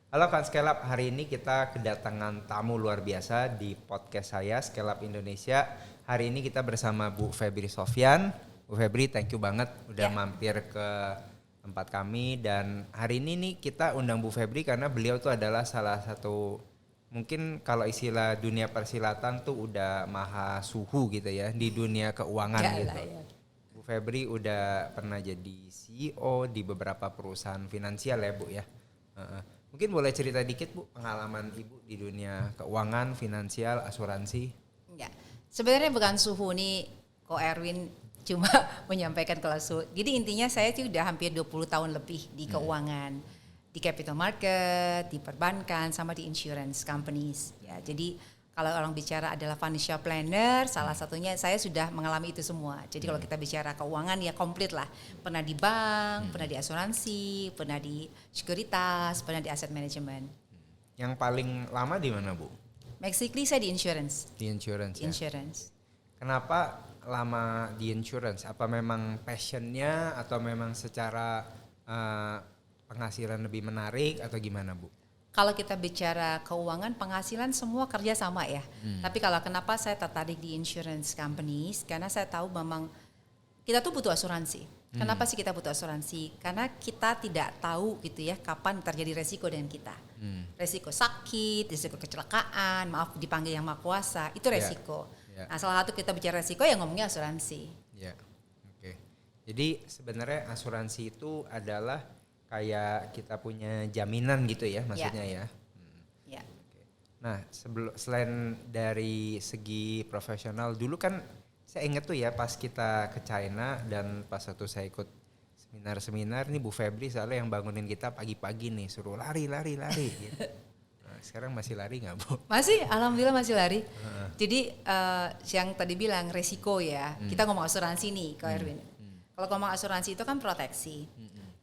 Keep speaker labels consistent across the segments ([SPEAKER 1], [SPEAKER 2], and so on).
[SPEAKER 1] Halo Kak Scale Up, hari ini kita kedatangan tamu luar biasa di podcast saya Scale Up Indonesia. Hari ini kita bersama Bu Febri Sofyan. Bu Febri, thank you banget udah mampir ke tempat kami. Dan hari ini nih kita undang Bu Febri karena beliau tuh adalah salah satu, mungkin kalau istilah dunia persilatan tuh udah maha suhu gitu ya di dunia keuangan gitu. Bu Febri udah pernah jadi CEO di beberapa perusahaan finansial ya Bu ya. Mungkin boleh cerita dikit Bu pengalaman Ibu di dunia keuangan, finansial, asuransi.
[SPEAKER 2] Enggak. Sebenarnya bukan suhu nih, Ko Erwin cuma menyampaikan kalau suhu. Jadi intinya saya tuh udah hampir 20 tahun lebih di keuangan, di capital market, di perbankan, sama di insurance companies. Ya, jadi kalau orang bicara adalah financial planner, salah satunya saya sudah mengalami itu semua. Jadi kalau kita bicara keuangan ya komplit lah. Pernah di bank, pernah di asuransi, pernah di sekuritas, pernah di asset management.
[SPEAKER 1] Yang paling lama di mana Bu?
[SPEAKER 2] Basically saya di insurance.
[SPEAKER 1] Di insurance ya?
[SPEAKER 2] Insurance.
[SPEAKER 1] Kenapa lama di insurance? Apa memang passionnya atau memang secara penghasilan lebih menarik atau gimana Bu?
[SPEAKER 2] Kalau kita bicara keuangan, penghasilan semua kerja sama ya. Tapi kalau kenapa saya tertarik di insurance companies, karena saya tahu memang kita tuh butuh asuransi. Kenapa sih kita butuh asuransi? Karena kita tidak tahu gitu ya kapan terjadi resiko dengan kita. Resiko sakit, resiko kecelakaan, maaf dipanggil yang maha kuasa, itu resiko. Nah, salah satu kita bicara resiko ya ngomongnya asuransi.
[SPEAKER 1] Ya, oke. Jadi sebenarnya asuransi itu adalah kayak kita punya jaminan gitu ya maksudnya ya.
[SPEAKER 2] Ya.
[SPEAKER 1] Nah selain dari segi profesional, dulu kan saya ingat tuh ya pas kita ke China dan pas waktu saya ikut seminar nih Bu Febri soalnya yang bangunin kita pagi-pagi nih suruh lari gitu. Nah, sekarang masih lari nggak Bu?
[SPEAKER 2] Masih, alhamdulillah masih lari. Jadi yang tadi bilang resiko ya, kita ngomong asuransi nih Kak Erwin. Kalau ngomong asuransi itu kan proteksi.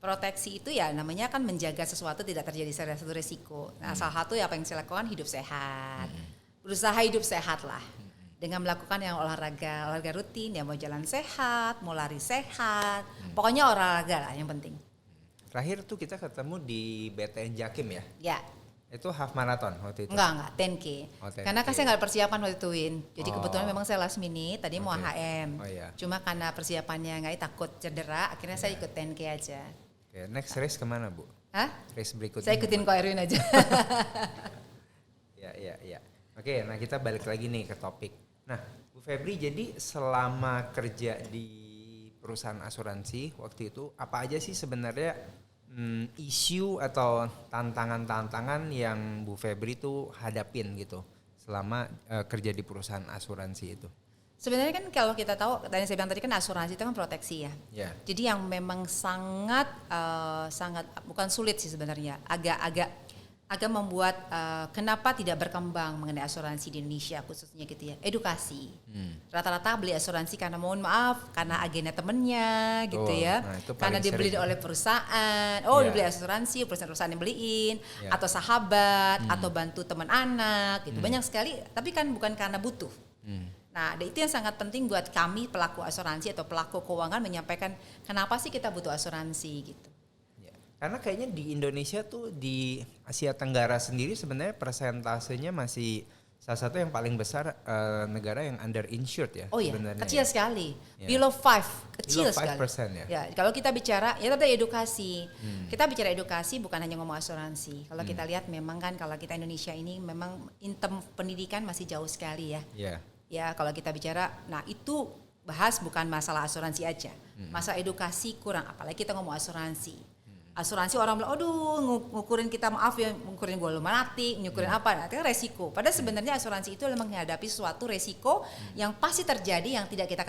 [SPEAKER 2] Proteksi itu ya namanya kan menjaga sesuatu tidak terjadi salah satu resiko. Nah, salah satu ya apa yang saya lakukan hidup sehat. Berusaha hidup sehat lah. Dengan melakukan yang olahraga rutin, ya mau jalan sehat, mau lari sehat. Pokoknya olahraga lah yang penting.
[SPEAKER 1] Terakhir tuh kita ketemu di BTN Jakim ya?
[SPEAKER 2] Ya.
[SPEAKER 1] Itu half marathon waktu itu?
[SPEAKER 2] Enggak, 10K.
[SPEAKER 1] Oh, 10K.
[SPEAKER 2] Karena kan saya nggak persiapan waktu itu Win. Jadi kebetulan memang saya last minute, tadi mau HM.
[SPEAKER 1] Oh, iya.
[SPEAKER 2] Cuma karena persiapannya nggak takut cedera, akhirnya saya ikut 10K aja.
[SPEAKER 1] Oke, next race kemana Bu?
[SPEAKER 2] Hah?
[SPEAKER 1] Race berikutnya?
[SPEAKER 2] Saya ikutin Ko Erwin aja.
[SPEAKER 1] Ya. Oke, nah kita balik lagi nih ke topik. Nah, Bu Febri, jadi selama kerja di perusahaan asuransi waktu itu, apa aja sih sebenarnya isu atau tantangan-tantangan yang Bu Febri tuh hadapin gitu selama kerja di perusahaan asuransi itu?
[SPEAKER 2] Sebenarnya kan kalau kita tahu, tadi saya bilang tadi kan asuransi itu kan proteksi ya.
[SPEAKER 1] Yeah.
[SPEAKER 2] Jadi yang memang sangat bukan sulit sih sebenarnya, agak membuat kenapa tidak berkembang mengenai asuransi di Indonesia khususnya gitu ya, edukasi. Rata-rata beli asuransi karena mohon maaf karena agenda temennya gitu ya, karena dibeli oleh perusahaan, dibeli asuransi perusahaan yang beliin, atau sahabat, atau bantu teman anak gitu, banyak sekali. Tapi kan bukan karena butuh. Nah, itu yang sangat penting buat kami pelaku asuransi atau pelaku keuangan menyampaikan kenapa sih kita butuh asuransi gitu.
[SPEAKER 1] Karena kayaknya di Indonesia tuh di Asia Tenggara sendiri sebenarnya persentasenya masih salah satu yang paling besar negara yang underinsured ya.
[SPEAKER 2] Oh iya,
[SPEAKER 1] sebenarnya.
[SPEAKER 2] kecil sekali. Below 5, kecil sekali.
[SPEAKER 1] 5% ya.
[SPEAKER 2] Ya, kalau kita bicara ya tadi edukasi. Kita bicara edukasi bukan hanya ngomong asuransi. Kalau kita lihat memang kan kalau kita Indonesia ini memang intem pendidikan masih jauh sekali ya.
[SPEAKER 1] Yeah.
[SPEAKER 2] Ya, kalau kita bicara, nah itu bahas bukan masalah asuransi aja. Masalah edukasi kurang, apalagi kita ngomong asuransi. Asuransi orang bilang, aduh ngukurin kita maaf ya, ngukurin volume mati, ngukurin apa, nah, itu kan resiko. Padahal sebenarnya asuransi itu memang menghadapi suatu resiko yang pasti terjadi yang tidak kita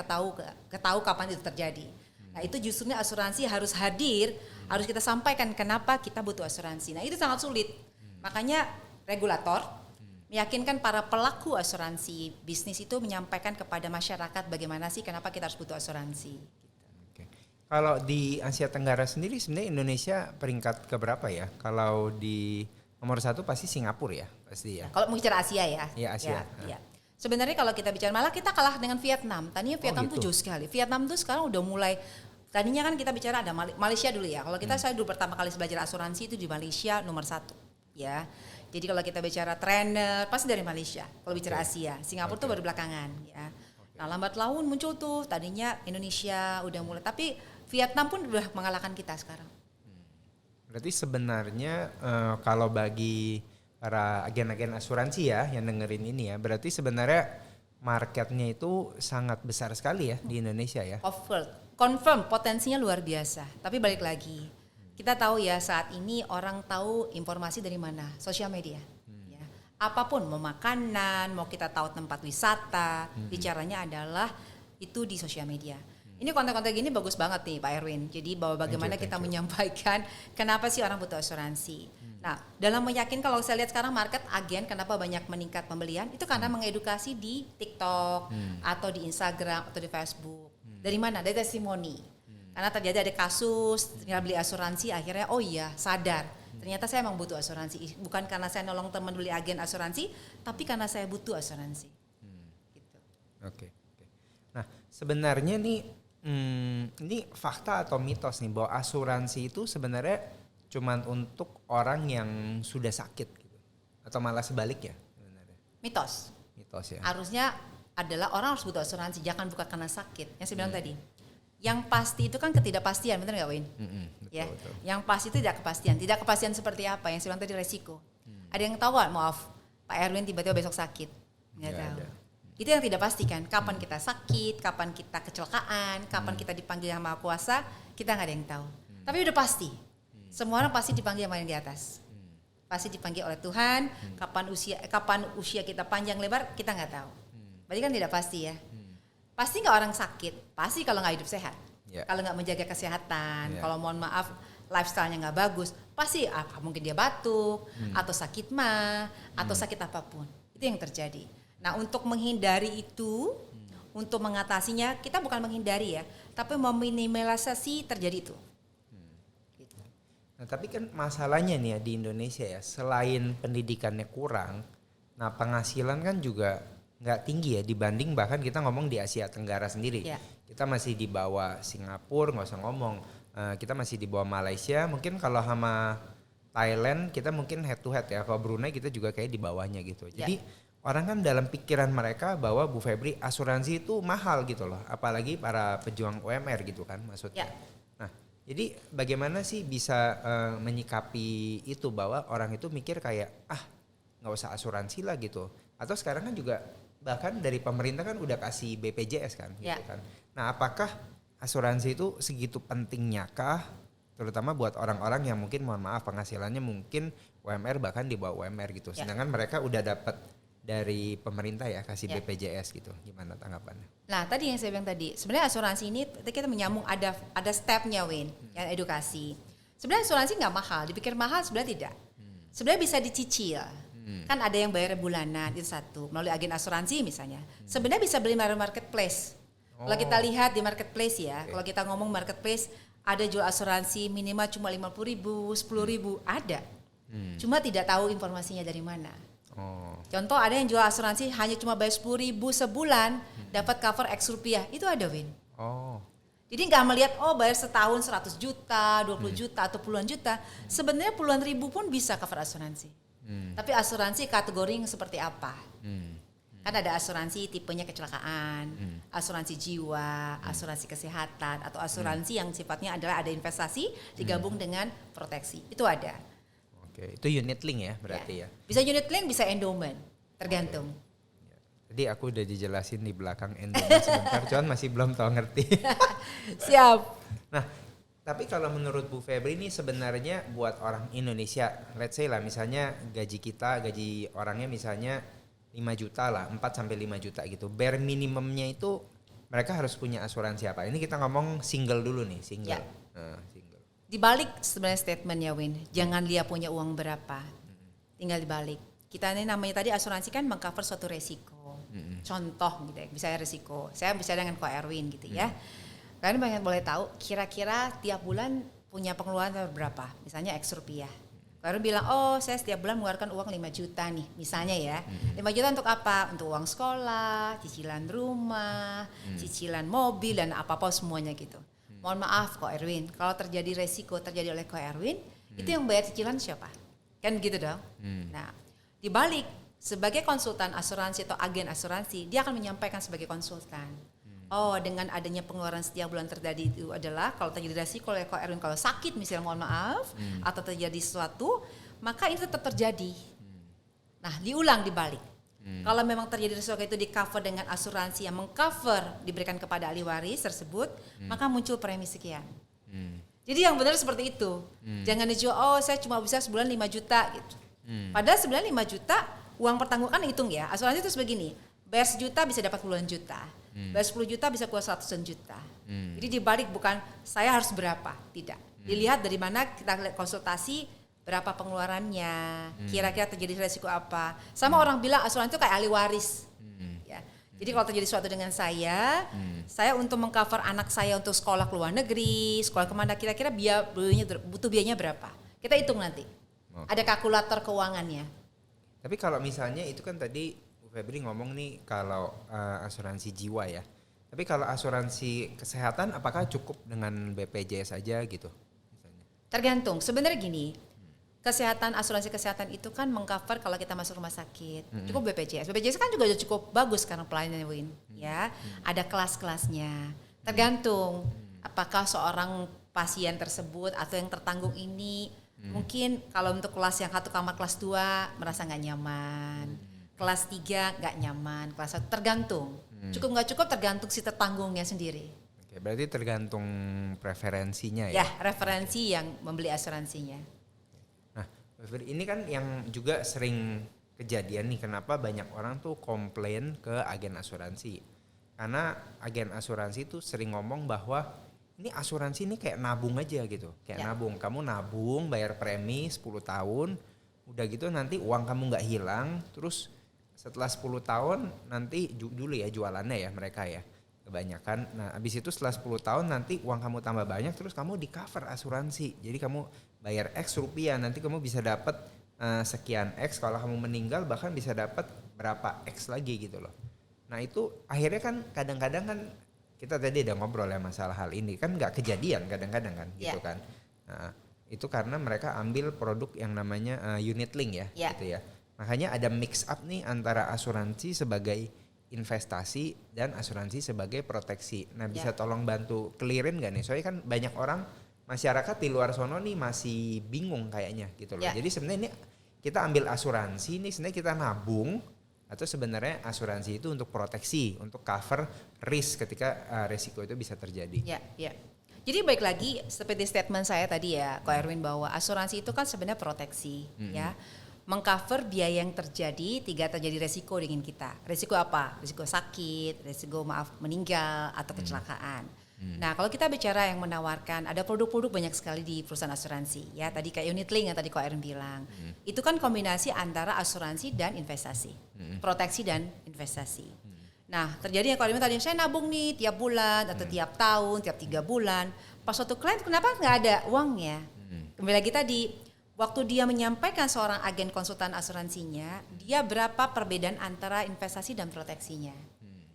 [SPEAKER 2] ketahui kapan itu terjadi. Nah itu justru asuransi harus hadir, harus kita sampaikan kenapa kita butuh asuransi. Nah itu sangat sulit, makanya regulator meyakinkan para pelaku asuransi bisnis itu menyampaikan kepada masyarakat bagaimana sih kenapa kita harus butuh asuransi.
[SPEAKER 1] Kalau di Asia Tenggara sendiri sebenarnya Indonesia peringkat keberapa ya? Kalau di nomor 1 pasti Singapura ya, pasti ya.
[SPEAKER 2] Kalau mau bicara Asia ya.
[SPEAKER 1] Iya Asia.
[SPEAKER 2] Ya. Sebenarnya kalau kita bicara malah kita kalah dengan Vietnam. Tadinya Vietnam tuh jauh sekali. Vietnam tuh sekarang udah mulai. Tadinya kan kita bicara ada Malaysia dulu ya. Kalau kita saya dulu pertama kali belajar asuransi itu di Malaysia nomor 1. ya. Jadi kalau kita bicara trainer pasti dari Malaysia. Kalau bicara Asia, Singapura tuh baru belakangan ya. Nah, lambat laun muncul tuh tadinya Indonesia udah mulai, tapi Vietnam pun udah mengalahkan kita sekarang.
[SPEAKER 1] Berarti sebenarnya kalau bagi para agen-agen asuransi ya yang dengerin ini ya, berarti sebenarnya marketnya itu sangat besar sekali ya di Indonesia ya.
[SPEAKER 2] Confirm potensinya luar biasa. Tapi balik lagi, kita tahu ya saat ini orang tahu informasi dari mana? Sosial media. Ya. Apapun, mau makanan, mau kita tahu tempat wisata, bicaranya adalah itu di sosial media. Ini konten-konten gini bagus banget nih Pak Erwin. Jadi bahwa bagaimana kita menyampaikan kenapa sih orang butuh asuransi. Nah, dalam meyakinkan kalau saya lihat sekarang market agen kenapa banyak meningkat pembelian itu karena mengedukasi di TikTok atau di Instagram atau di Facebook. Dari mana? Dari testimoni. Karena terjadi ada kasus tinggal beli asuransi akhirnya oh iya sadar ternyata saya emang butuh asuransi, bukan karena saya nolong teman beli agen asuransi tapi karena saya butuh asuransi. Gitu.
[SPEAKER 1] Oke. Nah sebenarnya nih ini fakta atau mitos nih bahwa asuransi itu sebenarnya cuman untuk orang yang sudah sakit gitu atau malah sebaliknya sebenarnya?
[SPEAKER 2] Mitos
[SPEAKER 1] ya.
[SPEAKER 2] Harusnya adalah orang harus butuh asuransi, jangan bukan karena sakit. Yang saya bilang tadi. Yang pasti itu kan ketidakpastian, benar nggak Win?
[SPEAKER 1] Betul.
[SPEAKER 2] Yang pasti itu tidak kepastian. Tidak kepastian seperti apa? Yang saya bilang tadi resiko. Ada yang tahu nggak? Maaf, Pak Erwin tiba-tiba besok sakit, nggak tahu.
[SPEAKER 1] Ada.
[SPEAKER 2] Itu yang tidak pasti kan? Kapan kita sakit? Kapan kita kecelakaan? Kapan kita dipanggil yang Maha Kuasa? Kita nggak ada yang tahu. Tapi udah pasti. Semua orang pasti dipanggil sama yang di atas. Pasti dipanggil oleh Tuhan. Kapan usia kita panjang lebar kita nggak tahu. Berarti kan tidak pasti ya. Pasti nggak orang sakit, pasti kalau nggak hidup sehat, kalau nggak menjaga kesehatan, kalau mohon maaf lifestyle-nya nggak bagus, pasti mungkin dia batuk atau sakit mah atau sakit apapun, itu yang terjadi. Nah untuk menghindari itu, untuk mengatasinya kita bukan menghindari ya, tapi meminimalisasi terjadi itu. Gitu.
[SPEAKER 1] Nah tapi kan masalahnya nih ya di Indonesia ya, selain pendidikannya kurang, nah penghasilan kan juga nggak tinggi ya dibanding bahkan kita ngomong di Asia Tenggara sendiri. Kita masih di bawah Singapura, nggak usah ngomong. Kita masih di bawah Malaysia. Mungkin kalau sama Thailand kita mungkin head to head ya. Kalau Brunei kita juga kayak di bawahnya gitu. Jadi orang kan dalam pikiran mereka bahwa Bu Febri asuransi itu mahal gitu loh. Apalagi para pejuang UMR gitu kan maksudnya. Nah jadi bagaimana sih bisa menyikapi itu bahwa orang itu mikir kayak nggak usah asuransi lah gitu. Atau sekarang kan juga bahkan dari pemerintah kan udah kasih BPJS kan gitu kan. Nah, apakah asuransi itu segitu pentingnya kah terutama buat orang-orang yang mungkin mohon maaf penghasilannya mungkin UMR bahkan di bawah UMR gitu. Sedangkan mereka udah dapat dari pemerintah ya kasih BPJS gitu. Gimana tanggapannya?
[SPEAKER 2] Nah, tadi yang saya bilang tadi, sebenarnya asuransi ini kita menyambung ada stepnya Win, yang edukasi. Sebenarnya asuransi nggak mahal, dipikir mahal sebenarnya tidak. Sebenarnya bisa dicicil. Kan ada yang bayar bulanan itu satu melalui agen asuransi misalnya. Sebenarnya bisa beli melalui marketplace. Kalau kita lihat di marketplace ya, kalau kita ngomong marketplace ada jual asuransi minimal cuma 50.000, 10.000 ada. Cuma tidak tahu informasinya dari mana. Contoh ada yang jual asuransi hanya cuma bayar 10.000 sebulan dapat cover X rupiah, itu ada Win. Jadi nggak melihat bayar setahun 100 juta, 20 juta atau puluhan juta. Sebenarnya puluhan ribu pun bisa cover asuransi. Tapi asuransi kategori seperti apa? Kan ada asuransi tipenya kecelakaan, asuransi jiwa, asuransi kesehatan, atau asuransi yang sifatnya adalah ada investasi digabung dengan proteksi. Itu ada.
[SPEAKER 1] Oke, itu unit link ya berarti ya.
[SPEAKER 2] Bisa unit link, bisa endowment, tergantung.
[SPEAKER 1] Jadi aku udah dijelasin di belakang endowment sebentar, cuman masih belum tahu ngerti.
[SPEAKER 2] Siap.
[SPEAKER 1] Nah, tapi kalau menurut Bu Febri ini sebenarnya buat orang Indonesia, let's say lah misalnya gaji orangnya misalnya 5 juta lah, 4 sampai 5 juta gitu. Bare minimumnya itu mereka harus punya asuransi apa? Ini kita ngomong single dulu nih, single. Single.
[SPEAKER 2] Di balik sebenarnya statementnya Win, jangan lihat punya uang berapa. Tinggal dibalik. Kita ini namanya tadi asuransi kan mengcover suatu resiko. Contoh gitu ya, misalnya resiko. Saya bisa dengan Ko Erwin gitu ya. Kalian banyak boleh tahu kira-kira tiap bulan punya pengeluaran berapa? Misalnya X rupiah. Kalian bilang, saya setiap bulan mengeluarkan uang 5 juta nih, misalnya ya. 5 juta untuk apa? Untuk uang sekolah, cicilan rumah, cicilan mobil dan apa-apa semuanya gitu. Mohon maaf Ko Erwin, kalau terjadi resiko terjadi oleh Ko Erwin, itu yang bayar cicilan siapa? Kan gitu dong. Nah, dibalik sebagai konsultan asuransi atau agen asuransi, dia akan menyampaikan sebagai konsultan. Oh, dengan adanya pengeluaran setiap bulan terjadi itu adalah kalau terjadi resiko Ko Erwin kalau sakit misalnya mohon maaf atau terjadi sesuatu, maka ini tetap terjadi. Nah, diulang dibalik. Kalau memang terjadi resiko itu di cover dengan asuransi yang mengcover diberikan kepada ahli waris tersebut, maka muncul premi sekian. Jadi yang benar seperti itu. Jangan dijual, oh saya cuma bisa sebulan 5 juta gitu. Padahal sebulan 5 juta uang pertanggungan hitung ya. Asuransi itu sebegini. Bayar 1 juta bisa dapat puluhan juta. Bayar 10 juta bisa keluar 100 juta. Jadi dibalik bukan saya harus berapa, tidak. Dilihat dari mana kita lihat konsultasi berapa pengeluarannya, kira-kira terjadi resiko apa. Sama orang bilang asuransi itu kayak ahli waris. Ya. Jadi kalau terjadi sesuatu dengan saya untuk mengcover anak saya untuk sekolah ke luar negeri, sekolah kemana kira-kira butuh biayanya berapa. Kita hitung nanti. Ada kalkulator keuangannya.
[SPEAKER 1] Tapi kalau misalnya itu kan tadi Febri ngomong nih kalau asuransi jiwa ya. Tapi kalau asuransi kesehatan apakah cukup dengan BPJS saja gitu? Misalnya.
[SPEAKER 2] Tergantung. Sebenarnya gini, asuransi kesehatan itu kan mengcover kalau kita masuk rumah sakit. Cukup BPJS. BPJS kan juga cukup bagus sekarang pelayanannya Win. Ya, ada kelas-kelasnya. Tergantung apakah seorang pasien tersebut atau yang tertanggung ini mungkin kalau untuk kelas yang 1 kamar kelas 2 merasa nggak nyaman. Kelas 3 nggak nyaman, kelas 1 tergantung. Cukup nggak cukup tergantung si tertanggungnya sendiri.
[SPEAKER 1] Oke, berarti tergantung preferensinya
[SPEAKER 2] Ya,
[SPEAKER 1] ya?
[SPEAKER 2] referensi yang membeli asuransinya.
[SPEAKER 1] Nah, ini kan yang juga sering kejadian nih, kenapa banyak orang tuh komplain ke agen asuransi. Karena agen asuransi tuh sering ngomong bahwa ini asuransi ini kayak nabung aja gitu. Kayak nabung, kamu nabung bayar premi 10 tahun, udah gitu nanti uang kamu nggak hilang, terus setelah 10 tahun nanti dulu ya jualannya ya mereka ya kebanyakan. Nah abis itu setelah 10 tahun nanti uang kamu tambah banyak terus kamu di cover asuransi. Jadi kamu bayar X rupiah nanti kamu bisa dapat sekian X. Kalau kamu meninggal bahkan bisa dapat berapa X lagi gitu loh. Nah itu akhirnya kan kadang-kadang kan kita tadi udah ngobrol ya masalah hal ini kan nggak kejadian kadang-kadang kan gitu kan. Nah, itu karena mereka ambil produk yang namanya unit link ya gitu ya. Makanya ada mix up nih antara asuransi sebagai investasi dan asuransi sebagai proteksi. Nah bisa tolong bantu clearin gak nih? Soalnya kan banyak orang masyarakat di luar sono nih masih bingung kayaknya gitu loh. Jadi sebenarnya ini kita ambil asuransi nih sebenarnya kita nabung atau sebenarnya asuransi itu untuk proteksi, untuk cover risk ketika resiko itu bisa terjadi.
[SPEAKER 2] Jadi baik lagi seperti statement saya tadi ya, Ko Erwin, bahwa asuransi itu kan sebenarnya proteksi ya. Mengcover biaya yang terjadi terjadi resiko dengan kita. Resiko apa? Resiko sakit, resiko meninggal atau kecelakaan. Nah kalau kita bicara yang menawarkan, ada produk-produk banyak sekali di perusahaan asuransi ya. Tadi kayak unit link yang tadi Ko Erwin bilang, itu kan kombinasi antara asuransi dan investasi, proteksi dan investasi. Nah terjadi yang Ko Erwin tadi, saya nabung nih tiap bulan atau tiap tahun, tiap 3 bulan. Pas suatu klien kenapa nggak ada uangnya? Kembali lagi tadi, waktu dia menyampaikan seorang agen konsultan asuransinya, dia berapa perbedaan antara investasi dan proteksinya.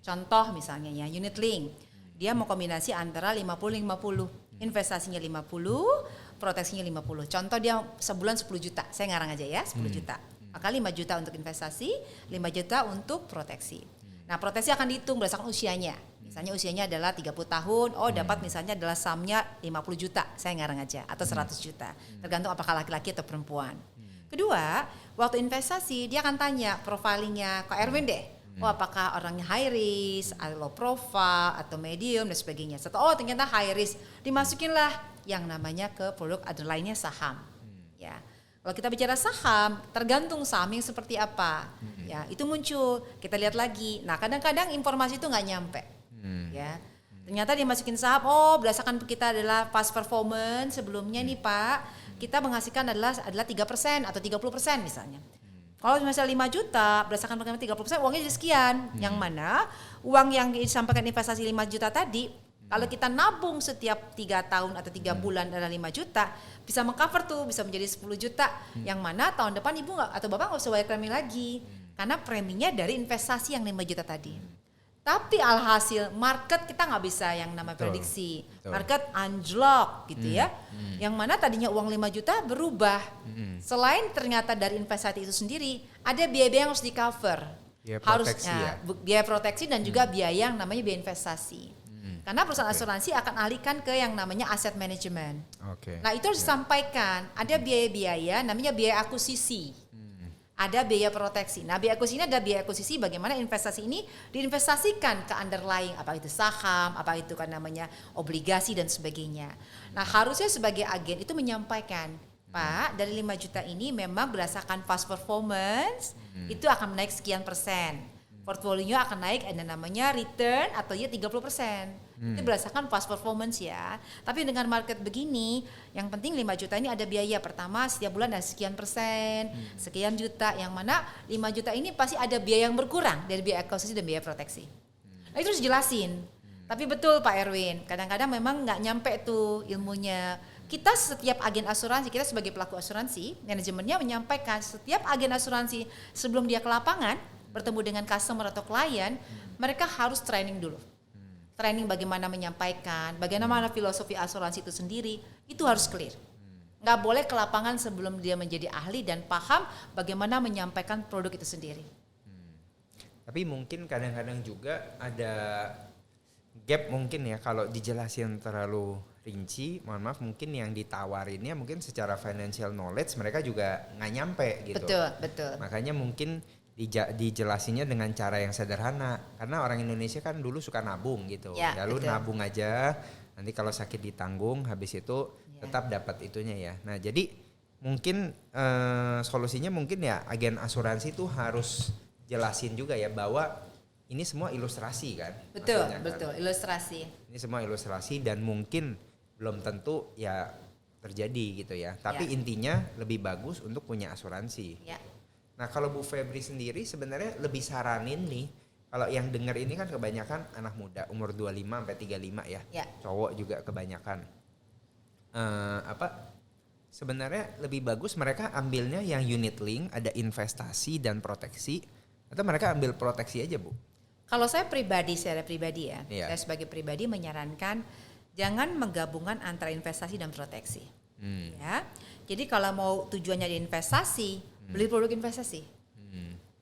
[SPEAKER 2] Contoh misalnya ya, unit link. Dia mau kombinasi antara 50-50. Investasinya 50, proteksinya 50. Contoh dia sebulan 10 juta, saya ngarang aja ya, 10 juta. Maka 5 juta untuk investasi, 5 juta untuk proteksi. Nah proteksi akan dihitung berdasarkan usianya. Misalnya usianya adalah 30 tahun, dapat misalnya adalah sumnya 50 juta, saya ngarang aja, atau 100 juta. Tergantung apakah laki-laki atau perempuan. Kedua, waktu investasi dia akan tanya profilingnya Ko Erwin deh. Apakah orangnya high risk, low profile, atau medium dan sebagainya. Setelah ternyata high risk, dimasukinlah yang namanya ke produk underlying-nya saham. Ya. Kalau kita bicara saham, tergantung saham yang seperti apa. Ya, itu muncul. Kita lihat lagi. Nah, kadang-kadang informasi itu nggak nyampe. Ya, ternyata dia masukin saham. Berdasarkan kita adalah past performance sebelumnya nih Pak, kita menghasilkan adalah 3% atau 30% misalnya. Kalau misalnya 5 juta, berdasarkan perkembangan 30%, uangnya jadi sekian. Yang mana uang yang disampaikan investasi 5 juta tadi, kalau kita nabung setiap 3 tahun atau 3 bulan adalah 5 juta, bisa mengcover tuh, bisa menjadi 10 juta. Yang mana tahun depan ibu atau bapak nggak usah bayar premi lagi, karena preminya dari investasi yang 5 juta tadi. Tapi alhasil market kita nggak bisa yang namanya
[SPEAKER 1] Betul,
[SPEAKER 2] prediksi.
[SPEAKER 1] betul.
[SPEAKER 2] Market anjlok gitu ya. Yang mana tadinya uang 5 juta berubah. Selain ternyata dari investasi itu sendiri, ada biaya-biaya yang harus di cover.
[SPEAKER 1] Biaya proteksi
[SPEAKER 2] Biaya proteksi dan juga biaya yang namanya biaya investasi. Karena perusahaan asuransi akan alihkan ke yang namanya asset management.
[SPEAKER 1] Oke.
[SPEAKER 2] Nah itu harus disampaikan. Ada biaya-biaya namanya biaya akuisisi. Ada biaya proteksi. Nah biaya akuisisi ini ada biaya akuisisi bagaimana investasi ini diinvestasikan ke underlying, apa itu saham, apa itu kan namanya obligasi dan sebagainya. Nah harusnya sebagai agen itu menyampaikan, Pak dari 5 juta ini memang berdasarkan past performance itu akan naik sekian persen. Portfolionya akan naik ada namanya return atau ya 30%. Itu berdasarkan past performance ya. Tapi dengan market begini, yang penting 5 juta ini ada biaya pertama setiap bulan ada sekian persen, sekian juta, yang mana 5 juta ini pasti ada biaya yang berkurang dari biaya akuisisi dan biaya proteksi. Nah itu harus jelasin. Tapi betul Pak Erwin, kadang-kadang memang nggak nyampe tuh ilmunya. Kita setiap agen asuransi, kita sebagai pelaku asuransi, manajemennya menyampaikan setiap agen asuransi sebelum dia ke lapangan, bertemu dengan customer atau klien, mereka harus training dulu. Training bagaimana menyampaikan, bagaimana filosofi asuransi itu sendiri, itu harus clear. Nggak boleh ke lapangan sebelum dia menjadi ahli dan paham bagaimana menyampaikan produk itu sendiri.
[SPEAKER 1] Tapi mungkin kadang-kadang juga ada gap mungkin ya kalau dijelasin terlalu rinci, mohon maaf mungkin yang ditawarinnya mungkin secara financial knowledge mereka juga nggak nyampe gitu.
[SPEAKER 2] Betul.
[SPEAKER 1] Makanya mungkin dijelasinnya dengan cara yang sederhana karena orang Indonesia kan dulu suka nabung gitu
[SPEAKER 2] ya
[SPEAKER 1] lu nabung aja nanti kalau sakit ditanggung habis itu tetap dapat itunya ya. Nah jadi mungkin solusinya mungkin ya agen asuransi itu harus jelasin juga ya bahwa ini semua ilustrasi kan.
[SPEAKER 2] Betul
[SPEAKER 1] kan?
[SPEAKER 2] Ilustrasi.
[SPEAKER 1] Ini semua ilustrasi dan mungkin belum tentu ya terjadi gitu ya tapi intinya lebih bagus untuk punya asuransi ya. Nah kalau Bu Febri sendiri sebenarnya lebih saranin nih, kalau yang denger ini kan kebanyakan anak muda umur 25 sampai 35 ya. Cowok juga kebanyakan. Sebenarnya lebih bagus mereka ambilnya yang unit link, ada investasi dan proteksi, atau mereka ambil proteksi aja Bu?
[SPEAKER 2] Kalau saya secara pribadi ya, saya sebagai pribadi menyarankan jangan menggabungkan antara investasi dan proteksi. Ya, jadi kalau mau tujuannya di investasi, beli produk investasi.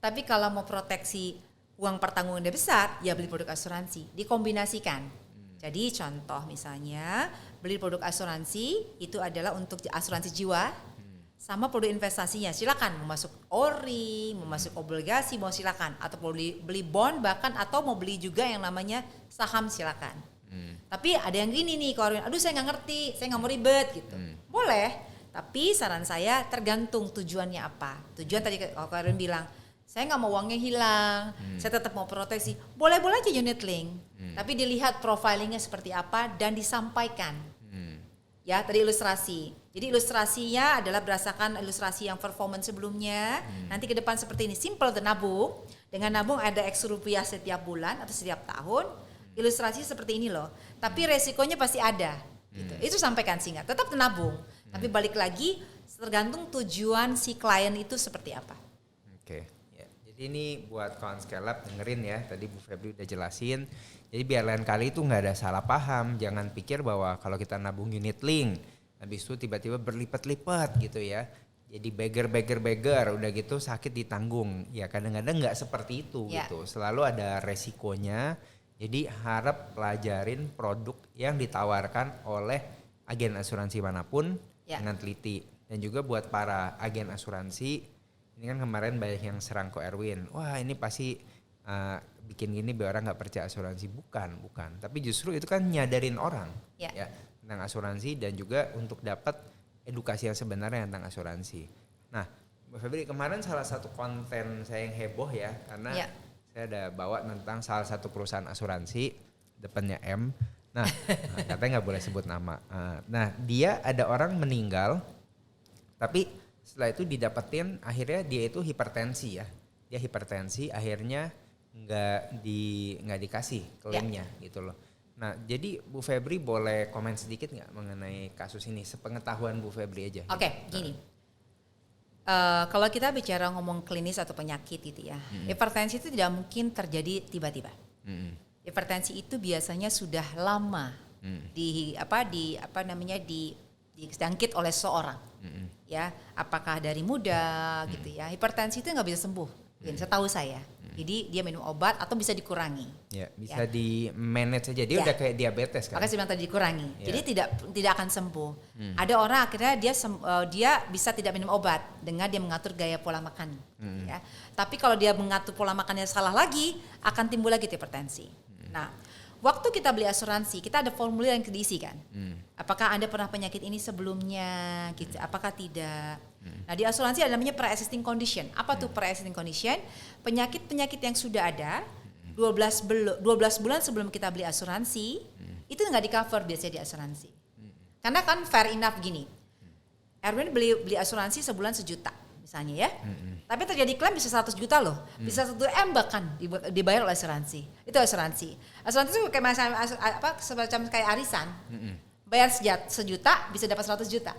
[SPEAKER 2] Tapi kalau mau proteksi uang pertanggungannya besar, ya beli produk asuransi. Dikombinasikan. Jadi contoh misalnya beli produk asuransi itu adalah untuk asuransi jiwa sama produk investasinya. Silakan mau masuk ori, mau masuk obligasi, mau silakan. Atau beli bond bahkan atau mau beli juga yang namanya saham silakan. Tapi ada yang gini nih, aduh saya nggak ngerti, saya nggak mau ribet gitu. Boleh. Tapi saran saya tergantung tujuannya apa. Tujuan tadi kalau Karin bilang, saya nggak mau uangnya hilang, saya tetap mau proteksi. Boleh-boleh aja unit link, tapi dilihat profilingnya seperti apa dan disampaikan. Ya tadi ilustrasi. Jadi ilustrasinya adalah berdasarkan ilustrasi yang performance sebelumnya. Nanti ke depan seperti ini, simple dan nabung. Dengan nabung ada X rupiah setiap bulan atau setiap tahun. Ilustrasi seperti ini loh. Tapi resikonya pasti ada. Gitu. Itu sampaikan singkat. Tetap nabung. Tapi balik lagi tergantung tujuan si klien itu seperti apa.
[SPEAKER 1] Oke. Ya. Jadi ini buat kawan Scale Up dengerin ya. Tadi Bu Febri udah jelasin. Jadi biar lain kali itu nggak ada salah paham. Jangan pikir bahwa kalau kita nabung unit link, habis itu tiba-tiba berlipat-lipat gitu ya. Jadi beggar udah gitu sakit ditanggung. Ya kadang-kadang nggak seperti itu gitu. Selalu ada resikonya. Jadi harap pelajarin produk yang ditawarkan oleh agen asuransi manapun dengan teliti. Dan juga buat para agen asuransi, ini kan kemarin banyak yang serang Ko Erwin. Wah ini pasti bikin gini biar orang gak percaya asuransi. Bukan. Tapi justru itu kan nyadarin orang ya tentang asuransi dan juga untuk dapat edukasi yang sebenarnya tentang asuransi. Nah Mbak Febri kemarin salah satu konten saya yang heboh ya karena saya ada bawa tentang salah satu perusahaan asuransi depannya M. Nah katanya nggak boleh sebut nama. Nah dia ada orang meninggal, tapi setelah itu didapetin akhirnya dia itu hipertensi ya. Dia hipertensi akhirnya nggak dikasih klaimnya gitu loh. Nah jadi Bu Febri boleh komen sedikit nggak mengenai kasus ini sepengetahuan Bu Febri aja.
[SPEAKER 2] Oke, gini. Kalau kita bicara ngomong klinis atau penyakit gitu ya, hipertensi itu tidak mungkin terjadi tiba-tiba. Hipertensi itu biasanya sudah lama dijangkit oleh seorang. Ya, apakah dari muda gitu ya. Hipertensi itu nggak bisa sembuh. Setahu saya. Jadi dia minum obat atau bisa dikurangi.
[SPEAKER 1] Ya, bisa di manage saja. Dia udah kayak diabetes kan.
[SPEAKER 2] Makanya saya bilang tadi dikurangi. Jadi tidak akan sembuh. Ada orang akhirnya dia bisa tidak minum obat dengan dia mengatur gaya pola makan. Ya. Tapi kalau dia mengatur pola makannya salah lagi, akan timbul lagi hipertensi. Nah, waktu kita beli asuransi, kita ada formulir yang diisi kan. Apakah Anda pernah penyakit ini sebelumnya? Gitu. Apakah tidak? Nah, di asuransi ada namanya pre-existing condition. Apa tuh pre-existing condition? Penyakit-penyakit yang sudah ada 12 bulan sebelum kita beli asuransi, itu nggak di-cover biasanya di asuransi. Karena kan fair enough gini. Erwin beli asuransi sebulan 1 juta misalnya ya. Tapi terjadi klaim bisa 100 juta loh. Bisa 1 M bahkan dibayar oleh asuransi. Itu asuransi. Asuransi itu kayak semacam kayak arisan. Bayar 1 juta bisa dapat 100 juta.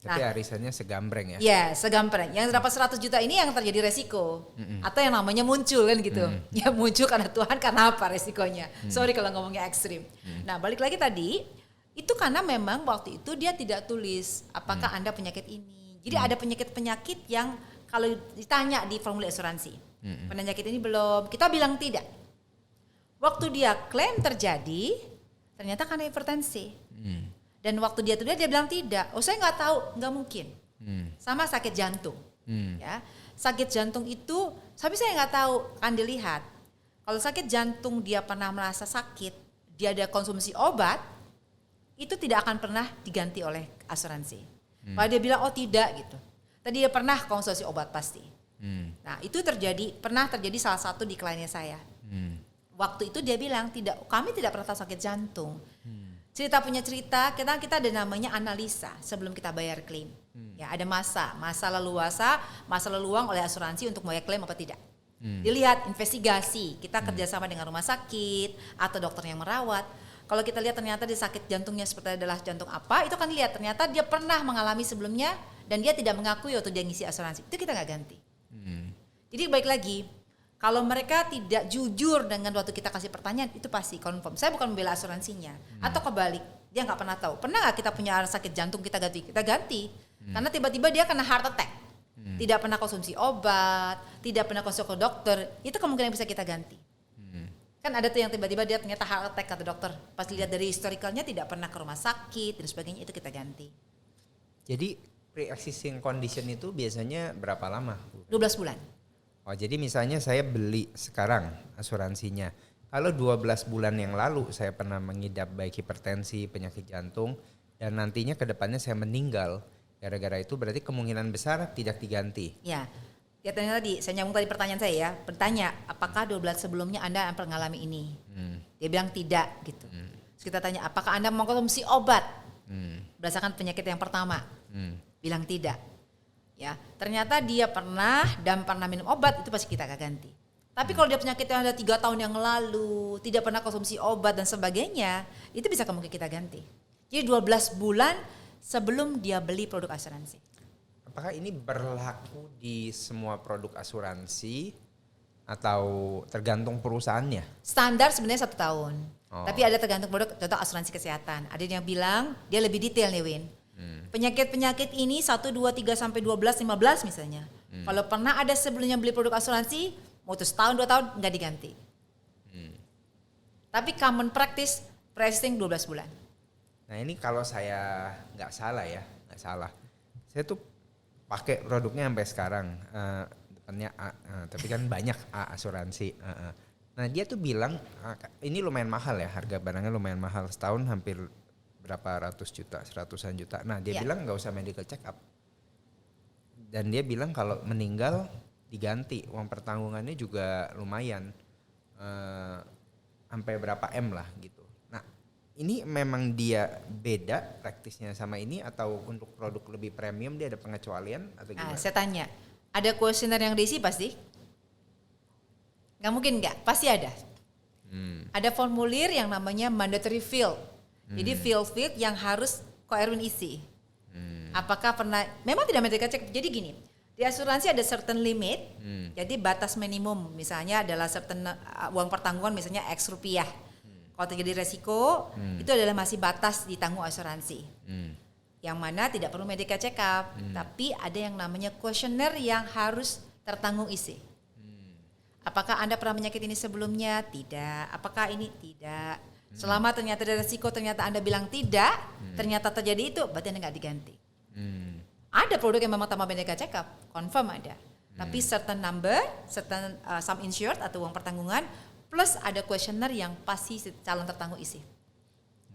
[SPEAKER 1] Tapi arisannya segambreng ya?
[SPEAKER 2] Ya, segambreng. Yang dapat 100 juta ini yang terjadi resiko. Atau yang namanya muncul kan gitu. Ya muncul karena Tuhan, karena apa resikonya. Sorry kalau ngomongnya ekstrim. Nah, balik lagi tadi, itu karena memang waktu itu dia tidak tulis apakah Anda penyakit ini. Jadi ada penyakit-penyakit yang kalau ditanya di formulir asuransi. Penyakit ini belum, kita bilang tidak. Waktu dia klaim terjadi, ternyata karena hipertensi. Dan waktu dia tulis dia bilang tidak. Oh, saya nggak tahu, nggak mungkin. Sama sakit jantung. Ya, sakit jantung itu, tapi saya nggak tahu. Kan dilihat, kalau sakit jantung dia pernah merasa sakit, dia ada konsumsi obat, itu tidak akan pernah diganti oleh asuransi. Kalau dia bilang oh tidak gitu, tadi dia pernah konsumsi obat pasti. Nah itu pernah terjadi salah satu di kliennya saya. Waktu itu dia bilang tidak, kami tidak pernah tahu sakit jantung. Cerita punya cerita, kita ada namanya analisa sebelum kita bayar klaim. Ya, ada masa leluang oleh asuransi untuk bayar klaim apa tidak. Dilihat investigasi, kita kerjasama dengan rumah sakit atau dokter yang merawat. Kalau kita lihat ternyata di sakit jantungnya seperti adalah jantung apa, itu kan lihat ternyata dia pernah mengalami sebelumnya dan dia tidak mengakui waktu dia ngisi asuransi. Itu kita nggak ganti. Jadi baik lagi, kalau mereka tidak jujur dengan waktu kita kasih pertanyaan, itu pasti confirm. Saya bukan membela asuransinya. Atau kebalik, dia nggak pernah tahu. Pernah nggak kita punya sakit jantung kita ganti? Kita ganti. Karena tiba-tiba dia kena heart attack. Tidak pernah konsumsi obat, tidak pernah konsul ke dokter, itu kemungkinan bisa kita ganti. Kan ada tuh yang tiba-tiba dia ternyata heart attack kata dokter. Pas lihat dari historicalnya tidak pernah ke rumah sakit dan sebagainya, itu kita ganti.
[SPEAKER 1] Jadi pre-existing condition itu biasanya berapa lama?
[SPEAKER 2] 12 bulan.
[SPEAKER 1] Oh, jadi misalnya saya beli sekarang asuransinya. Kalau 12 bulan yang lalu saya pernah mengidap baik hipertensi, penyakit jantung, dan nantinya ke depannya saya meninggal gara-gara itu, berarti kemungkinan besar tidak diganti.
[SPEAKER 2] Ya, ya tadi saya nyambung tadi pertanyaan saya ya. Bertanya, apakah 12 sebelumnya Anda pernah mengalami ini? Dia bilang tidak gitu. Terus kita tanya, apakah Anda mengkonsumsi obat? Berdasarkan penyakit yang pertama. Bilang tidak. Ya, ternyata dia pernah minum obat, itu pasti kita akan ganti. Tapi kalau dia penyakit yang ada 3 tahun yang lalu, tidak pernah konsumsi obat dan sebagainya, itu bisa kemungkinan kita ganti. Jadi 12 bulan sebelum dia beli produk asuransi.
[SPEAKER 1] Apakah ini berlaku di semua produk asuransi atau tergantung perusahaannya?
[SPEAKER 2] Standar sebenarnya 1 tahun. Tapi ada tergantung produk, contoh asuransi kesehatan. Ada yang bilang dia lebih detail nih Win. Penyakit-penyakit ini 1, 2, 3 sampai 12, 15 misalnya. Kalau pernah ada sebelumnya beli produk asuransi, mau itu setahun 2 tahun nggak diganti. Tapi common practice pricing 12 bulan.
[SPEAKER 1] Nah ini kalau saya nggak salah ya, saya tuh pakai produknya sampai sekarang. Depannya A, tapi kan banyak A asuransi. Nah dia tuh bilang ini lumayan mahal ya, harga barangnya lumayan mahal, setahun hampir berapa ratus juta, 100-an juta. Nah dia bilang nggak usah medical check up. Dan dia bilang kalau meninggal diganti, uang pertanggungannya juga lumayan, sampai berapa M lah gitu. Nah ini memang dia beda praktisnya sama ini, atau untuk produk lebih premium dia ada pengecualian atau gimana?
[SPEAKER 2] Saya tanya, ada kuesioner yang diisi pasti? Nggak mungkin nggak, pasti ada. Ada formulir yang namanya mandatory field. Jadi field yang harus Ko Erwin isi. Apakah pernah, memang tidak medical check. Jadi gini, Di asuransi ada certain limit, jadi batas minimum misalnya adalah certain uang pertanggungan misalnya X rupiah. Kalau terjadi resiko, itu adalah masih batas ditanggung asuransi. Yang mana tidak perlu medical check up, tapi ada yang namanya kuesioner yang harus tertanggung isi. Apakah Anda pernah menyakiti ini sebelumnya? Tidak. Apakah ini? Tidak. Selama ternyata ada resiko, ternyata Anda bilang tidak, ternyata terjadi itu, berarti Anda nggak diganti. Ada produk yang memang tanpa medical check up, confirm ada. Tapi certain number, certain sum insured atau uang pertanggungan, plus ada kuesioner yang pasti calon tertanggung isi.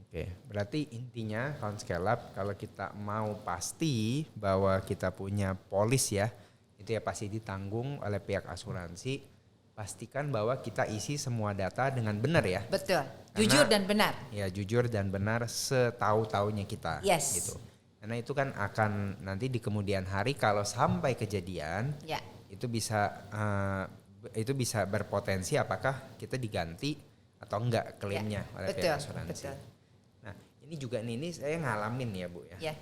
[SPEAKER 1] Oke, berarti intinya kawan scale up kalau kita mau pasti bahwa kita punya polis ya, itu ya pasti ditanggung oleh pihak asuransi. Pastikan bahwa kita isi semua data dengan benar ya.
[SPEAKER 2] Betul, jujur dan benar.
[SPEAKER 1] Ya jujur dan benar setahu-tahunya kita.
[SPEAKER 2] Yes.
[SPEAKER 1] Gitu. Karena itu kan akan nanti di kemudian hari kalau sampai kejadian, itu bisa berpotensi apakah kita diganti atau enggak klaimnya oleh pihak asuransi.
[SPEAKER 2] Betul.
[SPEAKER 1] Nah ini juga ini saya ngalamin ya Bu ya.
[SPEAKER 2] Yeah.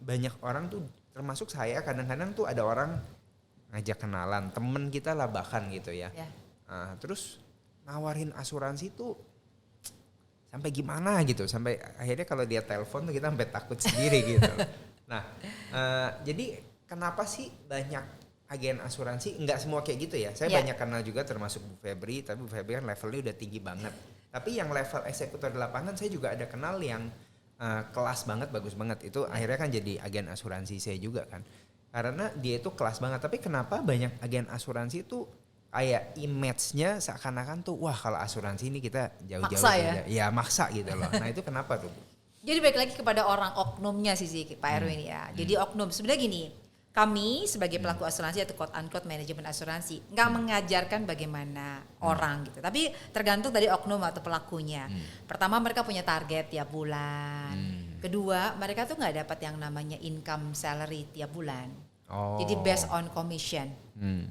[SPEAKER 1] Banyak orang tuh termasuk saya kadang-kadang tuh ada orang ngajak kenalan temen kita lah bahkan gitu ya. Terus nawarin asuransi tuh sampai gimana gitu, sampai akhirnya kalau dia telepon tuh kita sampai takut sendiri gitu. Nah jadi kenapa sih banyak agen asuransi, nggak semua kayak gitu ya, saya banyak kenal juga termasuk Bu Febri, tapi Bu Febri kan levelnya udah tinggi banget. Tapi yang level eksekutor di lapangan saya juga ada kenal yang kelas banget, bagus banget, itu akhirnya kan jadi agen asuransi saya juga kan. Karena dia itu kelas banget, tapi kenapa banyak agen asuransi itu kayak image-nya seakan-akan tuh wah kalau asuransi ini kita jauh-jauh
[SPEAKER 2] maksa
[SPEAKER 1] beda. Ya maksa gitu loh. Nah itu kenapa tuh Bu?
[SPEAKER 2] Jadi balik lagi kepada orang oknumnya sih Pak Erwin ya. Jadi oknum sebenarnya gini, kami sebagai pelaku asuransi atau quote unquote manajemen asuransi nggak mengajarkan bagaimana orang gitu, tapi tergantung dari oknum atau pelakunya. Pertama mereka punya target tiap bulan. Kedua, mereka tuh nggak dapat yang namanya income salary tiap bulan. Jadi based on commission.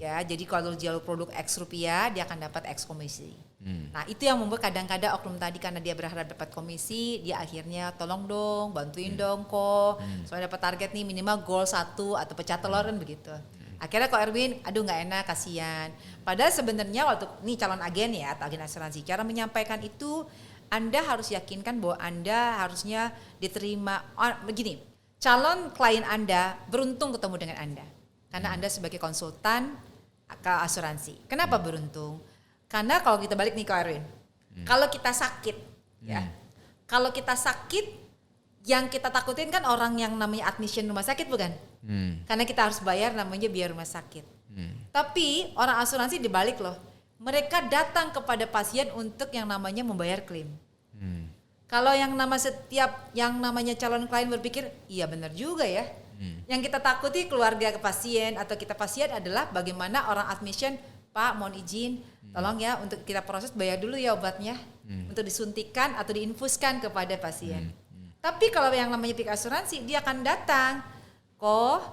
[SPEAKER 2] Ya, jadi kalau jual produk X rupiah, dia akan dapat X komisi. Nah, itu yang membuat kadang-kadang oknum tadi karena dia berharap dapat komisi, dia akhirnya tolong dong, bantuin dong kok. Soalnya dapat target nih minimal goal 1 atau pecah telur kan begitu. Akhirnya kok Erwin, aduh nggak enak, kasihan. Padahal sebenarnya waktu nih calon agen ya atau agen asuransi, cara menyampaikan itu Anda harus yakinkan bahwa Anda harusnya diterima. Begini, calon klien Anda beruntung ketemu dengan Anda. Karena Anda sebagai konsultan ke asuransi. Kenapa beruntung? Karena kalau kita balik nih ke Erwin, kalau kita sakit, ya, kalau kita sakit, yang kita takutin kan orang yang namanya admission rumah sakit bukan? Karena kita harus bayar namanya biaya rumah sakit. Tapi orang asuransi dibalik loh, mereka datang kepada pasien untuk yang namanya membayar klaim. Kalau yang namanya calon klien berpikir, iya benar juga ya. Yang kita takuti keluarga ke pasien atau kita pasien adalah bagaimana orang admission, Pak mohon izin, tolong ya untuk kita proses bayar dulu ya obatnya, untuk disuntikan atau diinfuskan kepada pasien. Tapi kalau yang namanya pihak asuransi, dia akan datang, kok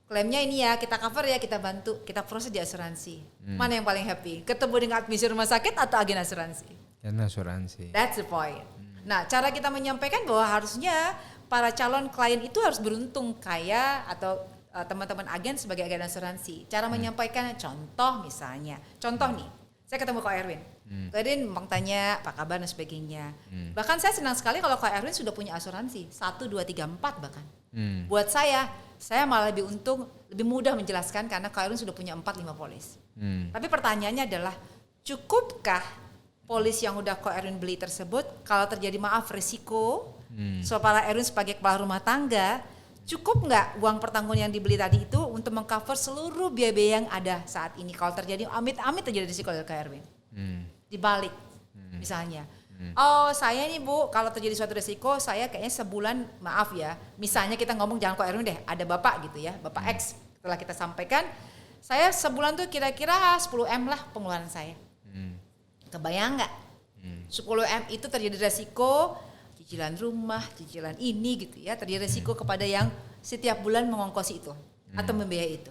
[SPEAKER 2] klaimnya ini ya kita cover ya, kita bantu, kita proses di asuransi. Mana yang paling happy? Ketemu dengan admisi rumah sakit atau agen asuransi?
[SPEAKER 1] Agen asuransi.
[SPEAKER 2] That's the point. Nah, cara kita menyampaikan bahwa harusnya para calon klien itu harus beruntung kaya atau teman-teman agen sebagai agen asuransi. Cara menyampaikan contoh misalnya. Contoh nih, saya ketemu Kak Erwin. Kak Erwin memang tanya apa kabar dan sebagainya. Bahkan saya senang sekali kalau Kak Erwin sudah punya asuransi. 1, 2, 3, 4 bahkan. Buat saya malah lebih untung, lebih mudah menjelaskan karena Kak Erwin sudah punya 4, 5 polis. Tapi pertanyaannya adalah, cukupkah polis yang udah Kak Erwin beli tersebut kalau terjadi maaf risiko, so para Erwin sebagai kepala rumah tangga, cukup nggak uang pertanggungan yang dibeli tadi itu untuk mengcover seluruh biaya-biaya yang ada saat ini kalau terjadi amit-amit terjadi risiko dari Kak Erwin? Dibalik misalnya, oh saya nih Bu, kalau terjadi suatu risiko saya kayaknya sebulan, maaf ya, misalnya kita ngomong jangan Kak Erwin deh, ada Bapak gitu ya, Bapak X, setelah kita sampaikan, saya sebulan tuh kira-kira 10 M lah pengeluaran saya. Kebayang nggak? 10 M itu terjadi resiko cicilan rumah, cicilan ini gitu ya, terjadi resiko kepada yang setiap bulan mengongkosi itu atau membiayai itu.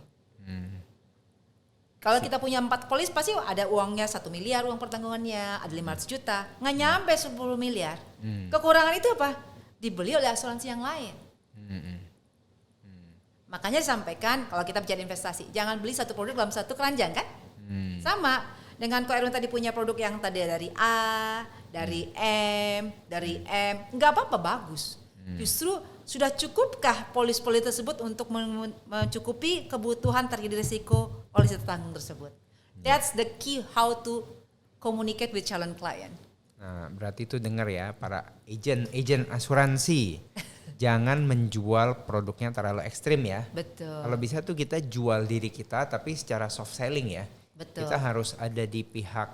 [SPEAKER 2] Kalau kita punya 4 polis pasti ada uangnya 1 miliar uang pertanggungannya, ada 500 juta, nggak nyampe 10 miliar. Kekurangan itu apa? Dibeli oleh asuransi yang lain. Makanya sampaikan kalau kita bicara investasi, jangan beli satu produk dalam satu keranjang kan? Sama dengan Ko Erwin tadi punya produk yang tadi dari A, dari M, dari M, nggak apa-apa bagus. Justru sudah cukupkah polis-polis tersebut untuk mencukupi kebutuhan terjadi risiko oleh si tanggung tersebut? That's the key how to communicate with calon client.
[SPEAKER 1] Nah, berarti itu dengar ya para agent asuransi. Jangan menjual produknya terlalu ekstrim ya.
[SPEAKER 2] Betul.
[SPEAKER 1] Kalau bisa tuh kita jual diri kita tapi secara soft selling ya.
[SPEAKER 2] Betul.
[SPEAKER 1] Kita harus ada di pihak